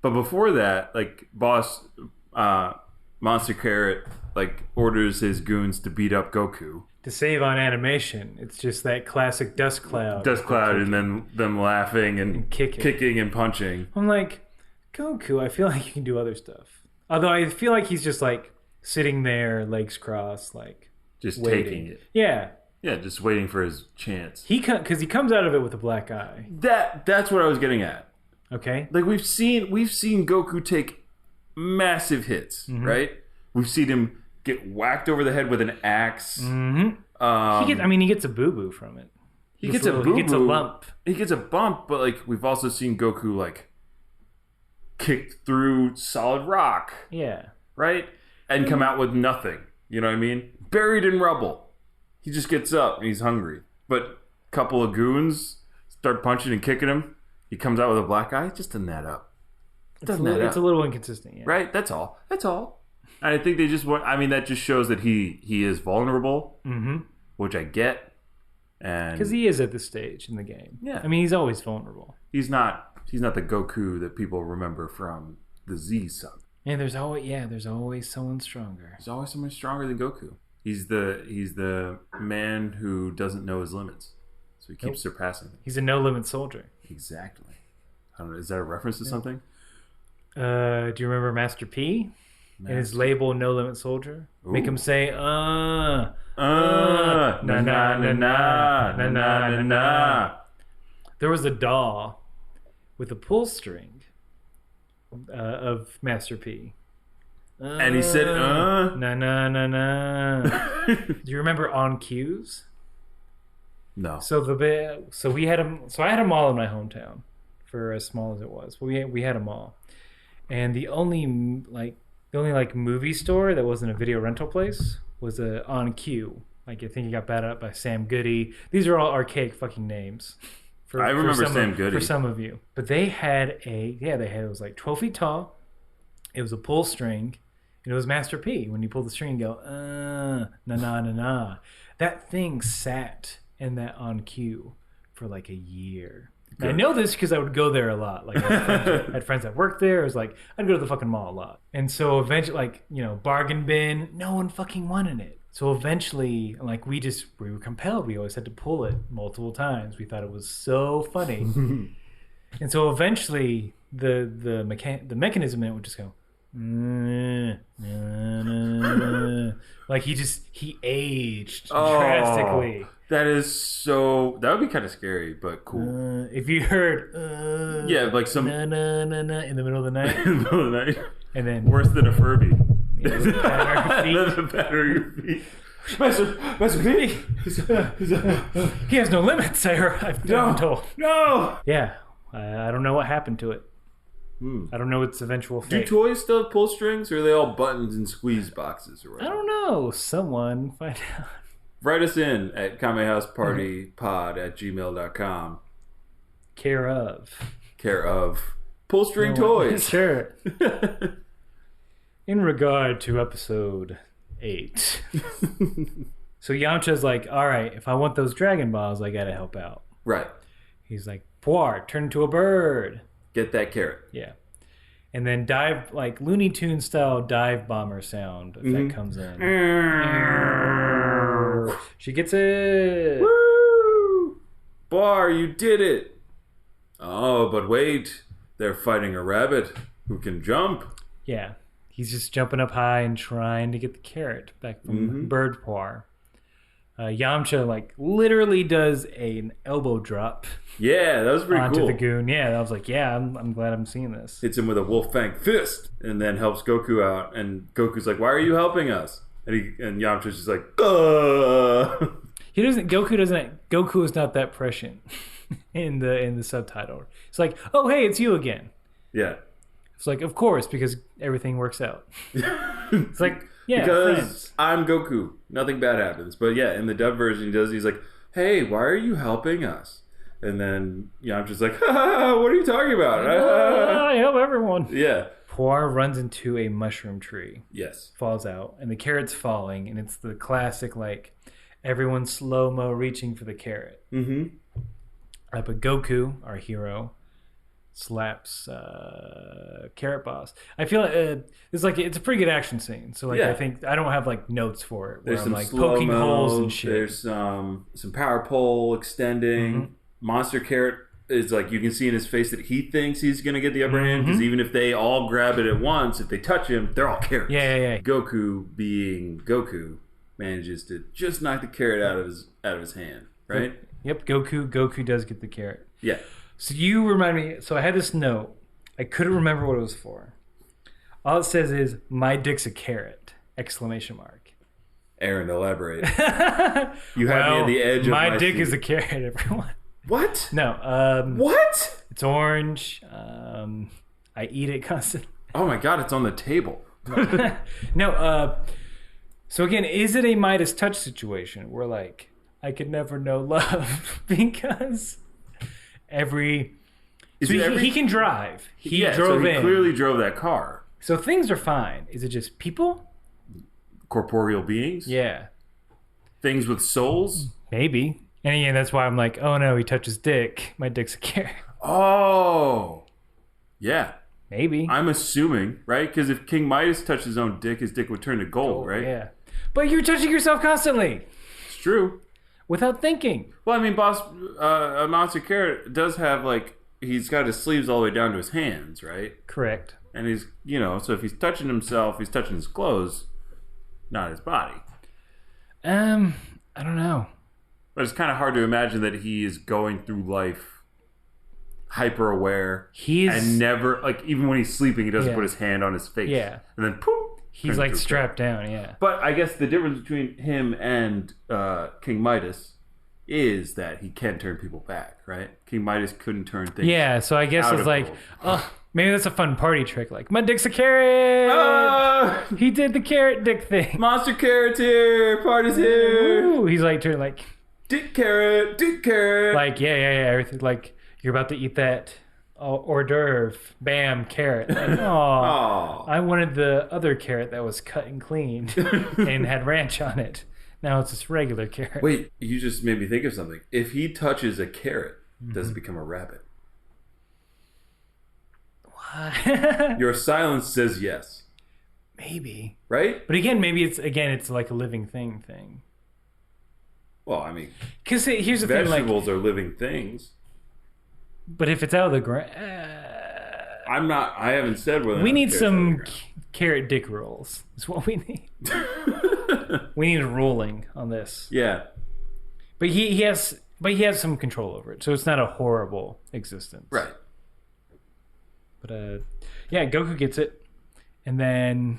But before that, like, boss Monster Carrot, like, orders his goons to beat up Goku. To save on animation, it's just that classic dust cloud. Dust cloud, and then them laughing and kicking and punching. I'm like, Goku, I feel like you can do other stuff. Although I feel like he's just like sitting there, legs crossed, like just waiting. Taking it. Yeah. Yeah, just waiting for his chance. Because he comes out of it with a black eye. That's what I was getting at. Okay. Like we've seen Goku take massive hits, right? We've seen him get whacked over the head with an axe. Mm-hmm. He gets a boo-boo from it. He gets a boo-boo. He gets a lump. He gets a bump, but like we've also seen Goku like kick through solid rock. Yeah. Right? And come out with nothing. You know what I mean? Buried in rubble. He just gets up and he's hungry. But a couple of goons start punching and kicking him. He comes out with a black eye. It just doesn't add up. It's a little inconsistent, yeah. Right? That's all. And I think they just want... I mean, that just shows that he is vulnerable, which I get. And because he is at this stage in the game. Yeah. I mean, he's always vulnerable. He's not the Goku that people remember from the Z sub. And there's always someone stronger. There's always someone stronger than Goku. He's the man who doesn't know his limits. So he keeps surpassing them. He's a no-limit soldier. Exactly. I don't know, is that a reference to something? Do you remember Master P? And his label, No Limit Soldier? Ooh. Make him say, na na na na na na na na. There was a doll with a pull string of Master P. And he said, na na na na. Do you remember On Cues? No. So we had them. So I had a mall in my hometown, for as small as it was. We had a mall, and the only movie store that wasn't a video rental place was a On Cue. Like I think it got bought up by Sam Goody. These are all archaic fucking names. I remember Sam Goody for some of you, but they had it was like 12 feet tall. It was a pull string, and it was Master P. When you pull the string, and go na na na na. That thing sat in that On Cue for like a year. I know this because I would go there a lot. Like I had friends that worked there. It was like I'd go to the fucking mall a lot. And so eventually, bargain bin, no one fucking wanted it. So eventually, like we were compelled. We always had to pull it multiple times. We thought it was so funny. And so eventually, the mechanism in it would just go. Like he aged drastically. That would be kind of scary, but cool. If you heard like some na na na na in the middle of the night. In the middle of the night. And then worse than a Furby. The better your feet. Master P. He has no limits, I've been told. No. Yeah. I don't know what happened to it. I don't know its eventual fate. Do toys still have pull strings, or are they all buttons and squeeze boxes? Or whatever? I don't know. Someone find out. Write us in at kamehousepartypod@gmail.com. Care of pull string toys. Sure. In regard to episode 8. So Yamcha's like, all right, if I want those Dragon Balls, I gotta help out. Right. He's like, Puar, turn into a bird. Get that carrot. Yeah. And then dive, like Looney Tunes style dive bomber sound effect comes in. She gets it. Woo! Puar, you did it. Oh, but wait. They're fighting a rabbit who can jump. Yeah. He's just jumping up high and trying to get the carrot back from Bird Puar. Yamcha literally does an elbow drop. Yeah, that was pretty onto cool. The goon. Yeah, I was like, yeah, I'm glad I'm seeing this. Hits him with a wolf fang fist, and then helps Goku out. And Goku's like, "Why are you helping us?" And Yamcha's just like, He doesn't. Goku is not that prescient in the subtitle. It's like, oh hey, it's you again. Yeah. It's like, of course, because everything works out. It's like, yeah, because friends. I'm Goku. Nothing bad happens. But yeah, in the dub version, he's like, hey, why are you helping us? And then Yamcha's like, what are you talking about? I help everyone. Yeah. Puar runs into a mushroom tree. Yes. Falls out, and the carrot's falling, and it's the classic, everyone slow-mo reaching for the carrot. Mm-hmm. But Goku, our hero, slaps Carrot Boss. I feel it's a pretty good action scene. So I think I don't have notes for it. Where There's I'm some poking slow-mo, holes and shit. There's some power pole extending. Mm-hmm. Monster Carrot is you can see in his face that he thinks he's gonna get the upper hand because even if they all grab it at once, if they touch him, they're all carrots. Yeah. Goku, being Goku, manages to just knock the carrot out of his hand. Right. Yep. Goku does get the carrot. Yeah. So you remind me. So I had this note. I couldn't remember what it was for. All it says is "My dick's a carrot!" exclamation mark. Aaron, elaborate. You have me at the edge of my dick seat. is a carrot, everyone. What? No. What? It's orange. I eat it constantly. Oh my god, it's on the table. No. So again, is it a Midas touch situation where like I could never know love because he can drive. He drove in. Clearly drove that car. So things are fine. Is it just people? Corporeal beings? Yeah. Things with souls? Maybe. And again, that's why I'm like, oh no, he touched his dick. My dick's a carrot. Oh. Yeah. Maybe. I'm assuming, right? Because if King Midas touched his own dick, his dick would turn to gold, right? Yeah. But you're touching yourself constantly. It's true. Without thinking. Well, I mean, a Monster Carrot does have, like, he's got his sleeves all the way down to his hands, right? Correct. And he's, so if he's touching himself, he's touching his clothes, not his body. I don't know. But it's kind of hard to imagine that he is going through life hyper aware. And never, like, even when he's sleeping, he doesn't put his hand on his face. Yeah. And then poof. He's like strapped down, yeah. But I guess the difference between him and King Midas is that he can turn people back, right? King Midas couldn't turn things. Yeah, so I guess it's like, maybe that's a fun party trick. Like, my dick's a carrot. He did the carrot dick thing. Monster Carrot's here. Party's here. Ooh, he's like turning like dick carrot. Like yeah. Everything like you're about to eat that hors d'oeuvre. Bam, carrot. Like, I wanted the other carrot that was cut and cleaned and had ranch on it. Now it's this regular carrot. Wait, you just made me think of something. If he touches a carrot, does it become a rabbit? What? Your silence says yes. Maybe. Right? But again, maybe it's like a living thing. Well, I mean, because here's the thing: vegetables are living things. But if it's out of the ground, I haven't said whether we need some carrot dick rolls. Is what we need. We need a ruling on this. Yeah. But he has some control over it, so it's not a horrible existence. Right. But Goku gets it, and then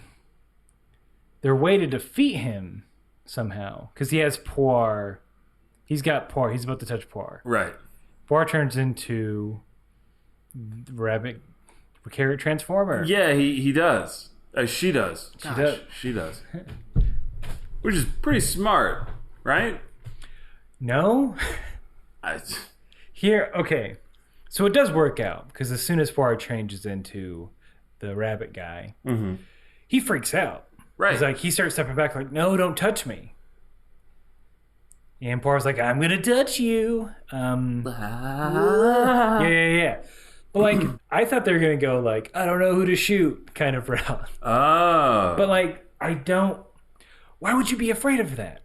their way to defeat him somehow, because he has Puar. He's got Puar. He's about to touch Puar. Right. Puar turns into rabbit carrot transformer. Yeah, he does. She does. She does. Which is pretty smart, right? No. Okay. So it does work out, because as soon as Puar changes into the rabbit guy, he freaks out. Right. He's like, he starts stepping back like, no, don't touch me. And Puar's like, I'm going to touch you. Yeah. But like, I thought they were going to go like, I don't know who to shoot kind of route. Oh. But like, why would you be afraid of that?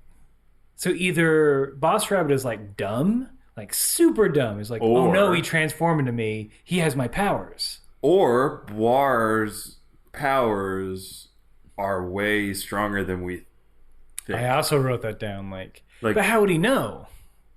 So either Boss Rabbit is like dumb, like super dumb. He's like, oh no, he transformed into me. He has my powers. Or Puar's powers are way stronger than we think. I also wrote that down. Like, but how would he know?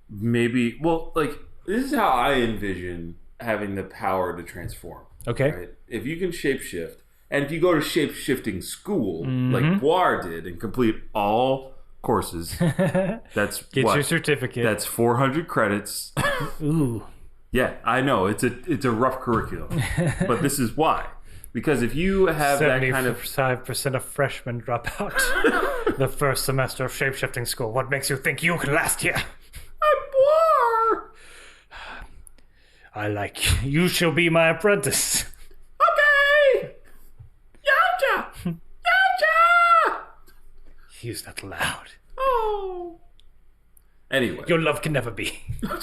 Maybe, well, like, this is how I envision having the power to transform. Okay. Right? If you can shapeshift, and if you go to shape-shifting school, like Puar did, and complete all courses, that's Get your certificate. That's 400 credits. Ooh. Yeah, I know. It's a rough curriculum. But this is why. Because if you have that kind of... 75% of freshmen drop out the first semester of shapeshifting school. What makes you think you can last here? I'm Puar! I like you. You shall be my apprentice. Okay! Yamcha! Yamcha! He's not loud. Oh. Anyway. Your love can never be. No!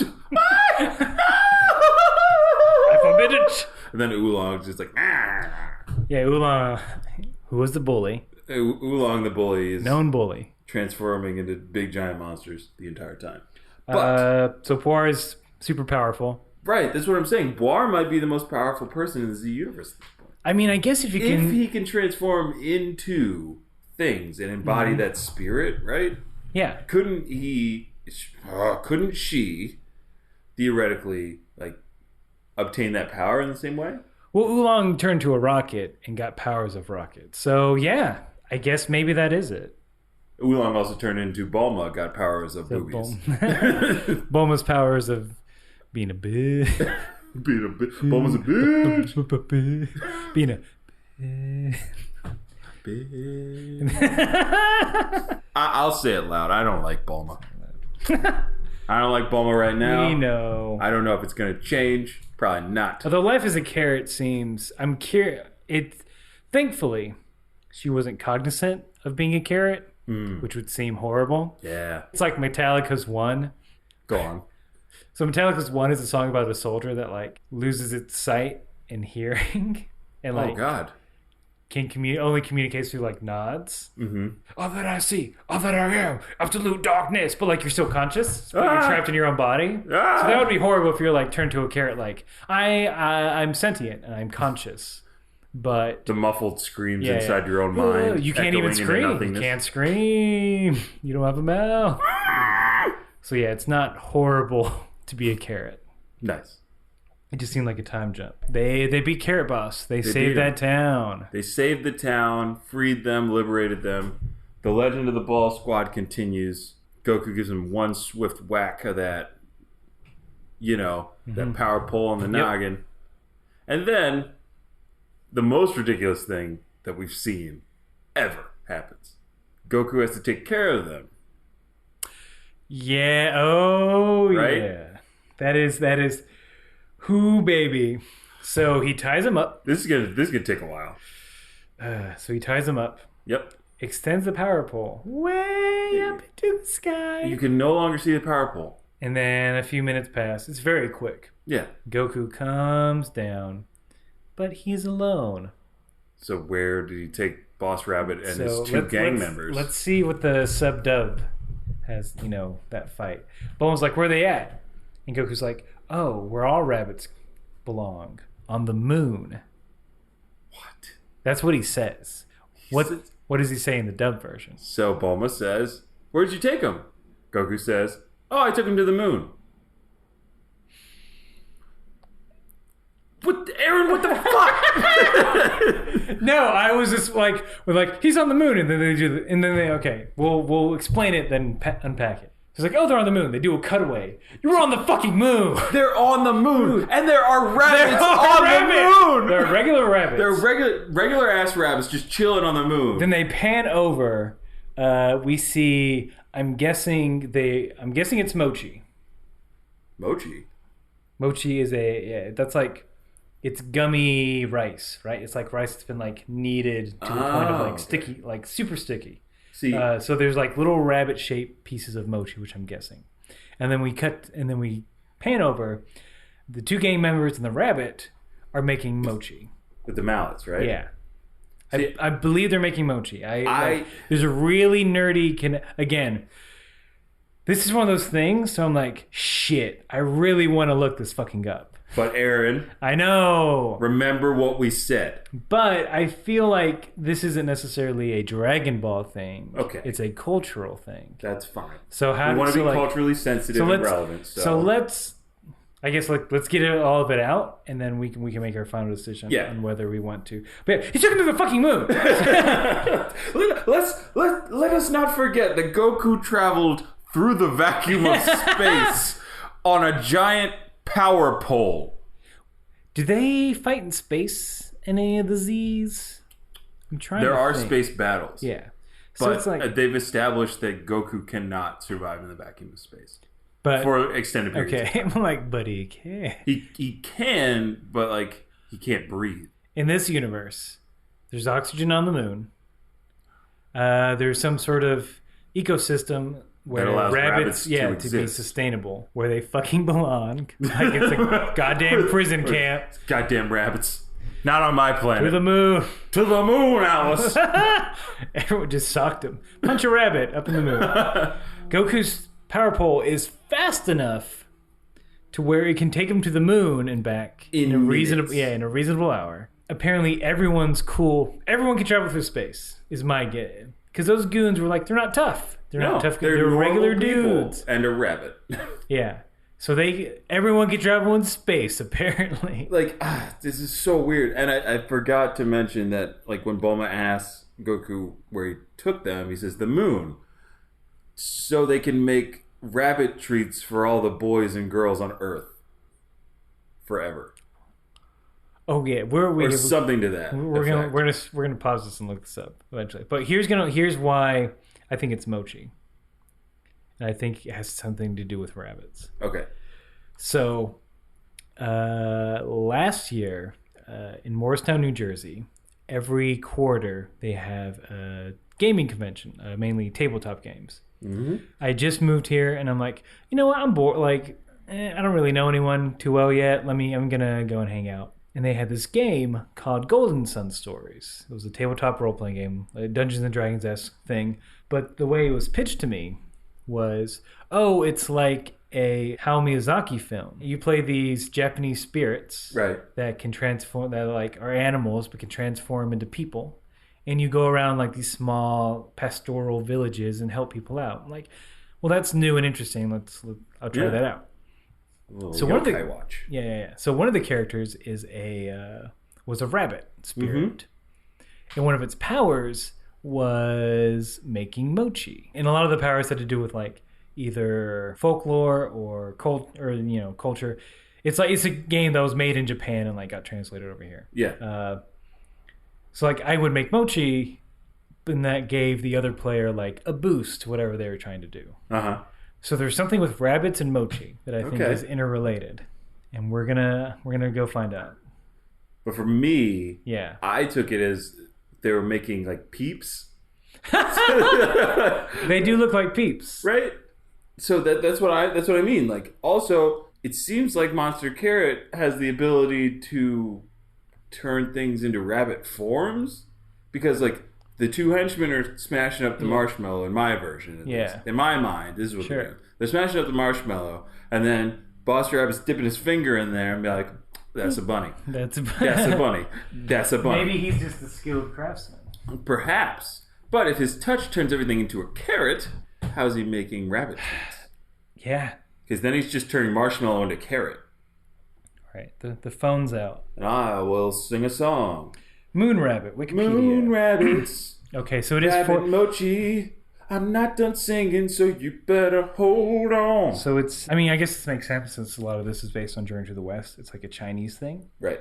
I forbid it. And then Oolong's just like, Yeah, Oolong, who was the bully. Oolong the bully is known bully. Transforming into big giant monsters the entire time. But so Puar is super powerful. Right, that's what I'm saying. Puar might be the most powerful person in the Z universe at this point. I mean, I guess if he can transform into things and embody that spirit, right? Yeah. Couldn't she theoretically like obtain that power in the same way? Well, Oolong turned to a rocket and got powers of rocket. So yeah, I guess maybe that is it. Oolong also turned into Bulma, got powers of boobies. Bulma's powers of being a bitch. Bulma's a bitch. Being a bitch. I'll say it loud. I don't like Bulma. I don't like Bulma right now. We know. I don't know if it's going to change. Probably not. Although life as a carrot seems... I'm curious. Thankfully, she wasn't cognizant of being a carrot, which would seem horrible. Yeah. It's like Metallica's One. Go on. So Metallica's One is a song about a soldier that like loses its sight and hearing. And like... Oh, God. Can only communicates through like nods. Mm-hmm. All that I see, all that I am, absolute darkness. But like you're still conscious, but you're trapped in your own body. So that would be horrible if you're like turned to a carrot. Like I'm sentient and I'm conscious, but the muffled screams inside your own mind. You can't even scream. You can't scream. You don't have a mouth. So yeah, it's not horrible to be a carrot. Nice. It just seemed like a time jump. They beat Carrot Boss. They saved that town. They saved the town, freed them, liberated them. The legend of the Ball Squad continues. Goku gives him one swift whack of that, that power pole on the noggin. And then, the most ridiculous thing that we've seen ever happens. Goku has to take care of them. Yeah. Oh, right? Yeah. That is... Who, baby? So he ties him up. This is gonna take a while. So he ties him up. Yep. Extends the power pole way up into the sky. You can no longer see the power pole. And then a few minutes pass. It's very quick. Yeah. Goku comes down, but he's alone. So where did he take Boss Rabbit and his two gang members? Let's see what the sub-dub has. That fight. Bulma's like, "Where are they at?" And Goku's like, "Oh, where all rabbits belong, on the moon." What? That's what he says. What does he say in the dub version? So Bulma says, "Where'd you take him?" Goku says, "Oh, I took him to the moon." What, Aaron? What the fuck? No, I was just like, he's on the moon, and then they do, okay, we'll explain it, then unpack it. He's like, "Oh, they're on the moon." They do a cutaway. You're on the fucking moon. They're on the moon, and there are rabbits on the moon. They're regular rabbits. They're regular ass rabbits just chilling on the moon. Then they pan over. We see. I'm guessing it's mochi. Mochi. Mochi is that's like, it's gummy rice, right? It's like rice that's been like kneaded to the point of like sticky, like super sticky. See, so there's like little rabbit-shaped pieces of mochi, which I'm guessing, and then we pan over. The two gang members and the rabbit are making mochi with the mallets, right? Yeah, see, I believe they're making mochi. There's a really nerdy again. This is one of those things. So I'm like, shit. I really want to look this fucking up. But Aaron, I know. Remember what we said. But I feel like this isn't necessarily a Dragon Ball thing. Okay. It's a cultural thing. That's fine. So we want to be culturally sensitive and relevant. So let's get all of it out, and then we can make our final decision on whether we want to. But yeah, he took him to the fucking moon. let us not forget that Goku traveled through the vacuum of space on a giant power pole. Do they fight in space in any of the Z's? I'm trying to think. There are space battles. Yeah. So but it's like, they've established that Goku cannot survive in the vacuum of space. But for extended periods. Okay, I'm like, but he can. He can, but like he can't breathe. In this universe, there's oxygen on the moon. There's some sort of ecosystem where rabbits to be sustainable, where they fucking belong. Like it's a goddamn prison camp. Goddamn rabbits. Not on my planet. To the moon. To the moon, Alice. Everyone just socked him. Punch a rabbit up in the moon. Goku's power pole is fast enough to where it can take him to the moon and back in a reasonable hour. Apparently everyone's cool. Everyone can travel through space, is my guess. Because those goons were like, they're not tough. They're not tough. They're regular dudes. And a rabbit. Yeah. So everyone can travel in space, apparently. Like, this is so weird. And I forgot to mention that, like, when Bulma asks Goku where he took them, he says, the moon. so they can make rabbit treats for all the boys and girls on Earth forever. Oh yeah, or something to that. We're gonna pause this and look this up eventually. But here's why I think it's mochi. And I think it has something to do with rabbits. Okay. So last year in Morristown, New Jersey, every quarter they have a gaming convention, mainly tabletop games. Mm-hmm. I just moved here, and I'm like, you know what? I'm bored. Like, I don't really know anyone too well yet. I'm gonna go and hang out. And they had this game called Golden Sun Stories. It was a tabletop role-playing game, a Dungeons and Dragons-esque thing. But the way it was pitched to me was, it's like a Hayao Miyazaki film. You play these Japanese spirits that can transform, that like are animals but can transform into people. And you go around like these small pastoral villages and help people out. I'm like, well, that's new and interesting. I'll try that out. So one of the watch. Yeah. So one of the characters was a rabbit spirit, and one of its powers was making mochi. And a lot of the powers had to do with like either folklore or culture. It's a game that was made in Japan and like got translated over here. Yeah. So like I would make mochi, and that gave the other player like a boost to whatever they were trying to do. Uh-huh. So there's something with rabbits and mochi that I think is interrelated, and we're gonna go find out. But for me, yeah, I took it as they were making like Peeps. They do look like Peeps, right? So that's what I mean. Like, also, it seems like Monster Carrot has the ability to turn things into rabbit forms, because like the two henchmen are smashing up the marshmallow in my version. Yeah. In my mind, this is what they're doing. They're smashing up the marshmallow, and then Boss Rabbit's dipping his finger in there and be like, that's a bunny. That's a bunny. That's a bunny. Maybe he's just a skilled craftsman. Perhaps. But if his touch turns everything into a carrot, how's he making rabbit treats? Yeah. Because then he's just turning marshmallow into carrot. Right. The phone's out. And I will sing a song. Moon Rabbit, Wikipedia. Moon rabbits. Okay, so it is Rabbit mochi. I'm not done singing, so you better hold on. So it's, I guess this makes sense since a lot of this is based on Journey to the West. It's like a Chinese thing. Right.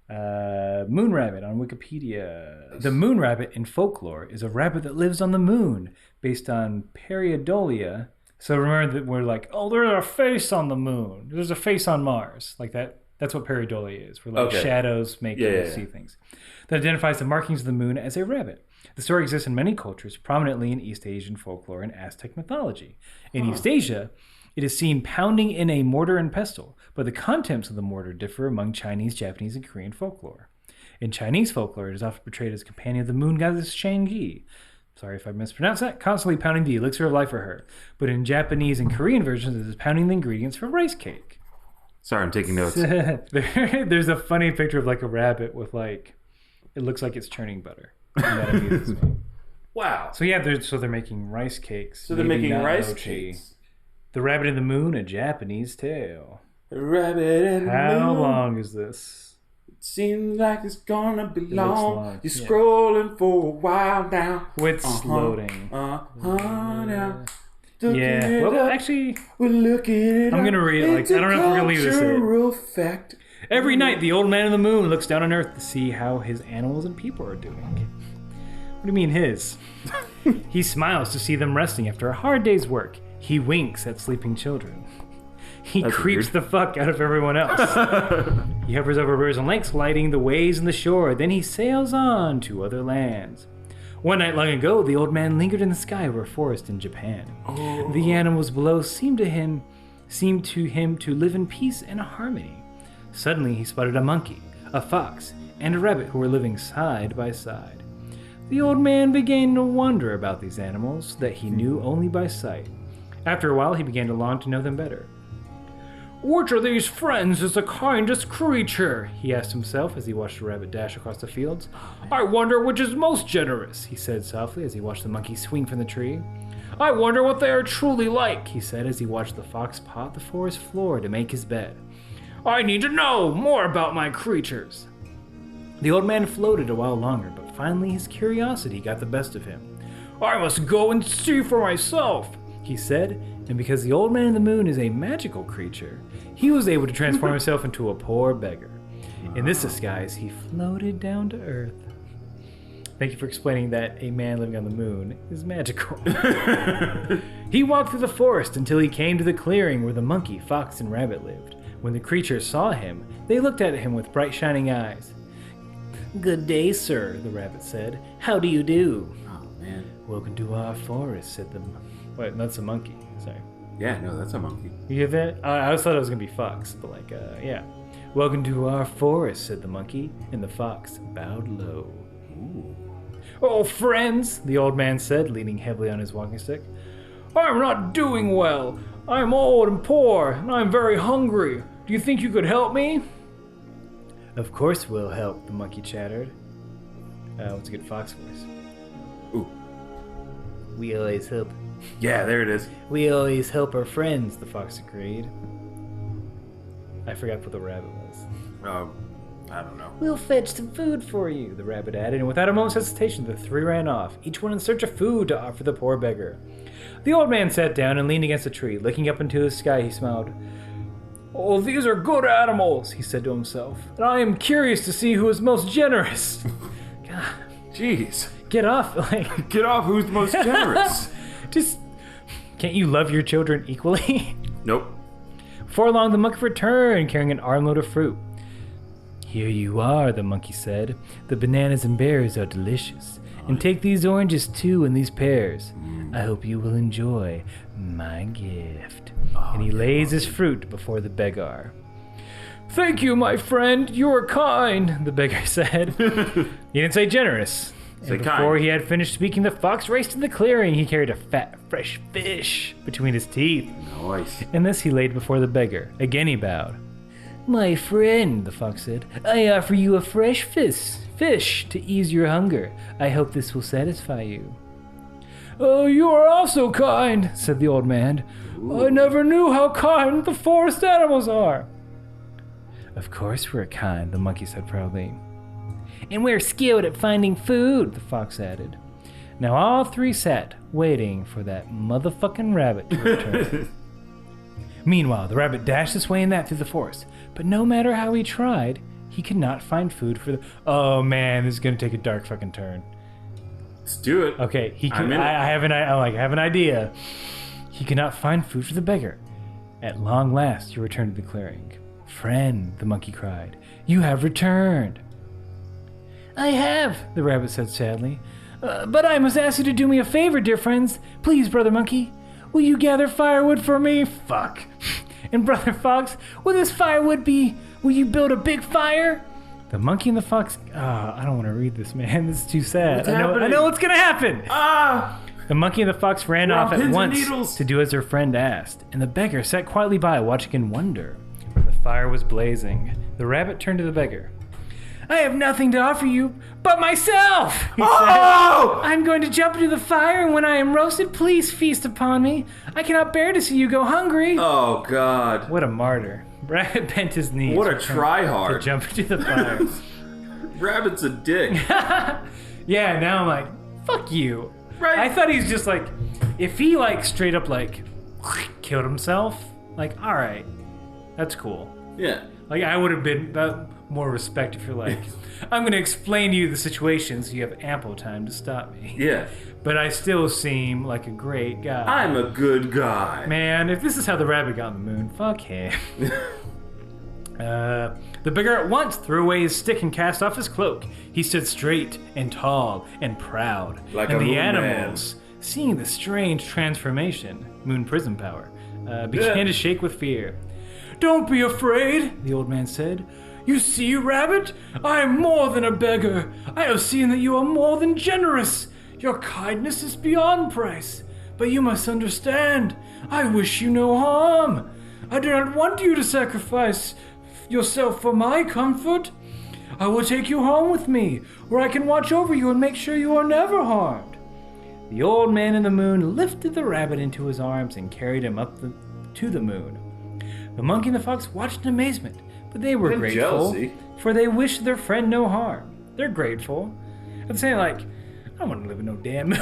Moon Rabbit on Wikipedia. The moon rabbit in folklore is a rabbit that lives on the moon, based on pareidolia. So remember that we're like, there's a face on the moon. There's a face on Mars. Like that. That's what pareidolia is. We're like shadows make you see things. That identifies the markings of the moon as a rabbit. The story exists in many cultures, prominently in East Asian folklore and Aztec mythology. In East Asia, it is seen pounding in a mortar and pestle, but the contents of the mortar differ among Chinese, Japanese, and Korean folklore. In Chinese folklore, it is often portrayed as a companion of the moon goddess Shangyi. Sorry if I mispronounced that. Constantly pounding the elixir of life for her. But in Japanese and Korean versions, it is pounding the ingredients for rice cake. Sorry, I'm taking notes. There's a funny picture of like a rabbit with like, it looks like it's churning butter. And that amuses me. Wow. So yeah, they're making rice cakes. So they're making rice cakes. The Rabbit in the Moon, a Japanese tale. The Rabbit in the Moon. How long is this? It seems like it's gonna be long. You're scrolling for a while now. It's loading. Now. Yeah. Well, actually, I'm gonna read it. Like, I don't know if we're gonna leave this in. Fact. Every night, the old man in the moon looks down on Earth to see how his animals and people are doing. What do you mean his? He smiles to see them resting after a hard day's work. He winks at sleeping children. He creeps the fuck out of everyone else. He hovers over rivers and lakes, lighting the waves and the shore. Then he sails on to other lands. One night long ago, the old man lingered in the sky over a forest in Japan. The animals below seemed to him to live in peace and harmony. Suddenly, he spotted a monkey, a fox, and a rabbit who were living side by side. The old man began to wonder about these animals that he knew only by sight. After a while, he began to long to know them better. "Which of these friends is the kindest creature?" he asked himself as he watched the rabbit dash across the fields. "I wonder which is most generous," he said softly as he watched the monkey swing from the tree. "I wonder what they are truly like," he said as he watched the fox paw the forest floor to make his bed. "I need to know more about my creatures." The old man floated a while longer, but finally his curiosity got the best of him. I must go and see for myself, he said, and because the old man in the moon is a magical creature, he was able to transform himself into a poor beggar. In this disguise, he floated down to Earth. Thank you for explaining that a man living on the moon is magical. He walked through the forest until he came to the clearing where the monkey, fox, and rabbit lived. When the creatures saw him, they looked at him with bright shining eyes. Good day, sir, the rabbit said. How do you do? Oh, man. Welcome to our forest, said the... Wait, that's a monkey. Sorry. Yeah, no, that's a monkey. You hear that? I always thought it was going to be fox, but yeah. Welcome to our forest, said the monkey, and the fox bowed low. Ooh. Oh, friends, the old man said, leaning heavily on his walking stick. I'm not doing well. I'm old and poor, and I'm very hungry. Do you think you could help me? Of course we'll help, the monkey chattered. What's a good fox voice? Ooh. We always help. Yeah, there it is. We always help our friends, the fox agreed. I forgot what the rabbit was. I don't know. We'll fetch some food for you, the rabbit added, and without a moment's hesitation, the three ran off, each one in search of food to offer the poor beggar. The old man sat down and leaned against a tree. Looking up into the sky, he smiled. Oh, these are good animals, he said to himself, and I am curious to see who is most generous. God. Jeez. Get off, Get off who's most generous. Just, can't you love your children equally? Nope. Before long, the monkey returned, carrying an armload of fruit. Here you are, the monkey said. The bananas and berries are delicious. And take these oranges too and these pears. I hope you will enjoy my gift. And he lays his fruit before the beggar. Thank you, my friend. You are kind, the beggar said. He didn't say generous. And before he had finished speaking, the fox raced in the clearing. He carried a fat, fresh fish between his teeth. Nice. And this he laid before the beggar. Again he bowed. My friend, the fox said, I offer you a fresh fish to ease your hunger. I hope this will satisfy you. Oh, you are also kind, said the old man. Ooh. I never knew how kind the forest animals are. Of course we're kind, the monkey said proudly. And we're skilled at finding food, the fox added. Now all three sat, waiting for that motherfucking rabbit to return. Meanwhile, the rabbit dashed this way and that through the forest, but no matter how he tried, he could not find food for the... Oh man, this is gonna take a dark fucking turn. Let's do it. Okay, I have an idea. He could not find food for the beggar. At long last, he returned to the clearing. Friend, the monkey cried, you have returned. I have, the rabbit said sadly. But I must ask you to do me a favor, dear friends. Please, brother monkey, will you gather firewood for me? Fuck. And brother fox, will this firewood be... Will you build a big fire? The monkey and the fox... I don't want to read this, man. This is too sad. I know what's going to happen. The monkey and the fox ran off at once to do as their friend asked. And the beggar sat quietly by, watching in wonder. Where the fire was blazing, the rabbit turned to the beggar. I have nothing to offer you but myself, he said. I'm going to jump into the fire, and when I am roasted, please feast upon me. I cannot bear to see you go hungry. Oh, God. What a martyr. Rabbit bent his knees. What a tryhard. To jump into the fire. Rabbit's a dick. Yeah, now I'm like, fuck you. Right. I thought he's just like, if he like straight up like killed himself, like, all right, that's cool. Yeah. Like, I would have been more respect if you're like, I'm going to explain to you the situation so you have ample time to stop me. Yeah. But I still seem like a great guy. I'm a good guy. Man, if this is how the rabbit got on the moon, fuck him. The beggar at once threw away his stick and cast off his cloak. He stood straight and tall and proud. Like and a the moon animals, seeing the strange transformation, moon prism power, began to shake with fear. Don't be afraid, the old man said. You see, rabbit, I am more than a beggar. I have seen that you are more than generous. Your kindness is beyond price. But you must understand, I wish you no harm. I do not want you to sacrifice yourself for my comfort. I will take you home with me, where I can watch over you and make sure you are never harmed. The old man in the moon lifted the rabbit into his arms and carried him up to the moon. The monkey and the fox watched in amazement, but they were grateful, for they wished their friend no harm. They're grateful. I'm saying, like, I don't want to live in no damn moon.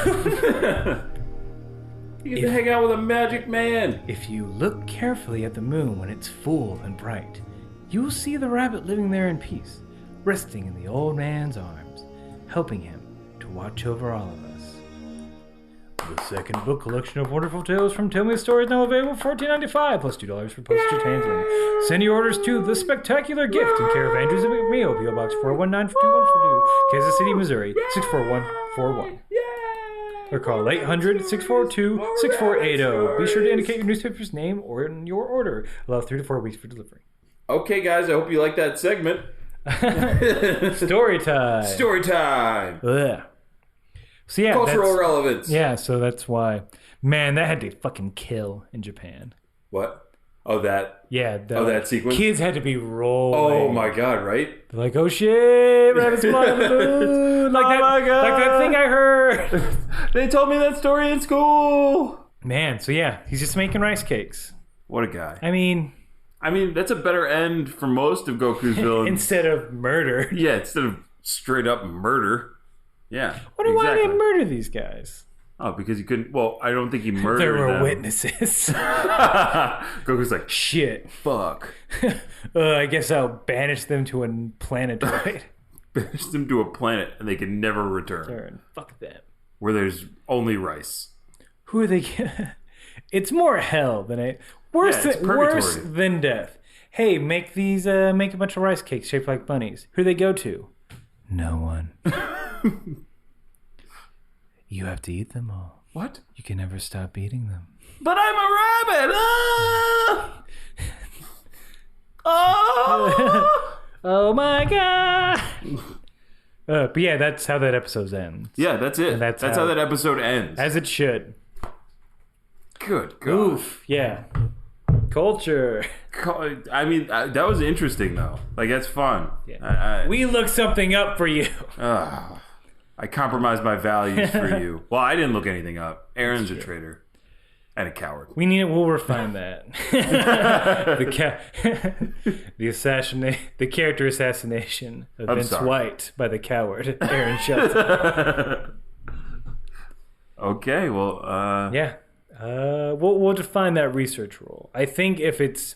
You get to hang out with a magic man. If you look carefully at the moon when it's full and bright, you will see the rabbit living there in peace, resting in the old man's arms, helping him to watch over all of us. The second book collection of wonderful tales from Tell Me a Story is now available for $14.95 plus $2 for postage handling. Send your orders to The Spectacular Gift in care of Andrews and McNeil, PO Box 419-4142, Kansas City, Missouri, 64141. Or call 800-642-6480. Be sure to indicate your newspaper's name or in your order. Allow 3 to 4 weeks for delivery. Okay, guys, I hope you like that segment. Story time. Story time. Ugh. So yeah, cultural relevance. Yeah, so that's why. Man, that had to fucking kill in Japan. What? Oh, that. Yeah. That sequence? Kids had to be rolling. Oh, my God, right? They're like, oh, shit, rabbits fly on the moon. Like oh, my God. Like that thing I heard. They told me that story in school. Man, so yeah, he's just making rice cakes. What a guy. I mean, that's a better end for most of Goku's villains. Instead of murder. Yeah, instead of straight up murder. Yeah. Why did he murder these guys? Oh, because he couldn't. Well, I don't think he murdered them. There were them. witnesses. Goku's like, shit. Fuck. I guess I'll banish them to a planetoid. Banish them to a planet and they can never return. Fuck them. Where there's only rice. Who are they? It's more hell than a worse than death. Hey, make a bunch of rice cakes shaped like bunnies. Who do they go to? No one. You have to eat them all. What? You can never stop eating them. But I'm a rabbit. Oh, oh my God. But yeah, that's how that episode ends. Yeah, that's it. That's how that episode ends. As it should. Good God. Oof, yeah. Culture. I mean, that was interesting, though. Like, that's fun. Yeah. We looked something up for you. I compromised my values for you. Well, I didn't look anything up. Aaron's a traitor. And a coward. We'll refine that. The character assassination of Vince White by the coward, Aaron Shelton. Okay, well, yeah. We'll define that research rule. I think if it's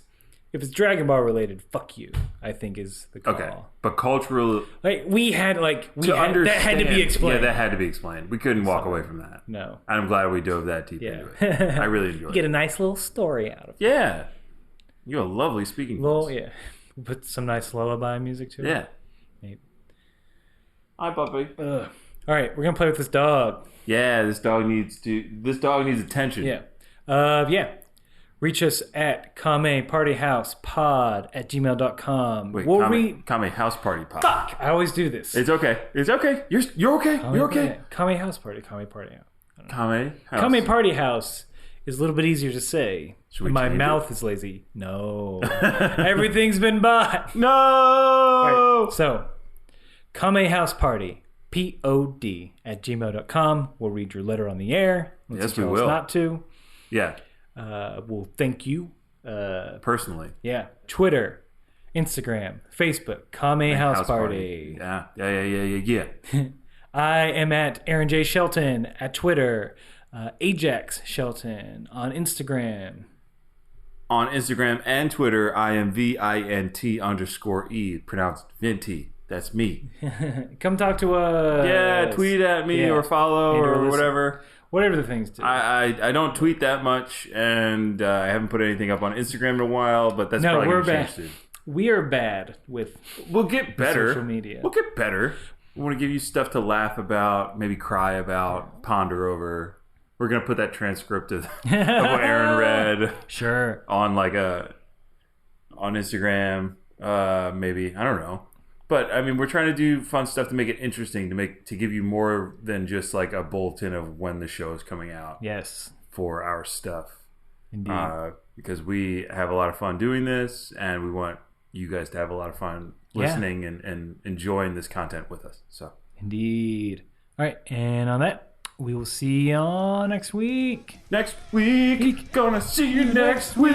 Dragon Ball related, fuck you, I think is the call. Okay, but cultural, that had to be explained. Yeah, that had to be explained. We couldn't walk away from that. No, and I'm glad we dove that deep into it. I really enjoyed it. You get a nice little story out of it. Yeah, you have a lovely speaking voice. Well, yeah, put some nice lullaby music to it. Yeah. Maybe. Hi, puppy. All right, we're gonna play with this dog. Yeah, this dog needs attention. Yeah. Yeah. Reach us at kamepartyhousepod@gmail.com. Wait, Kame House Party Pod. Fuck! I always do this. It's okay. You're okay. You're okay. Kame House Party. Kame Party House. Kame House. Kame Party House is a little bit easier to say. My mouth is lazy. No. Everything's been bought. No! All right, so, Kame House Party. pod@gmail.com. We'll read your letter on the air. Yes, we will. Not to. Yeah. We'll thank you. Personally. Yeah. Twitter, Instagram, Facebook, Kame House Party. Yeah. I am at Aaron J. Shelton at Twitter. Ajax Shelton on Instagram. On Instagram and Twitter, I am VINT_E, pronounced Vinty. That's me. Come talk to us. Yeah, tweet at me or follow or whatever. Whatever the things do. I don't tweet that much, and I haven't put anything up on Instagram in a while, but that's probably going to change soon. We are bad with We'll get better. Social media. We'll get better. We want to give you stuff to laugh about, maybe cry about, ponder over. We're going to put that transcript of what Aaron read. Sure. On on Instagram, maybe. I don't know. But I mean, we're trying to do fun stuff to make it interesting, to give you more than just like a bulletin of when the show is coming out. Yes. For our stuff. Indeed. Because we have a lot of fun doing this, and we want you guys to have a lot of fun listening and enjoying this content with us. So. Indeed. All right, and on that, we will see you all next week. Next week. Gonna see you next week.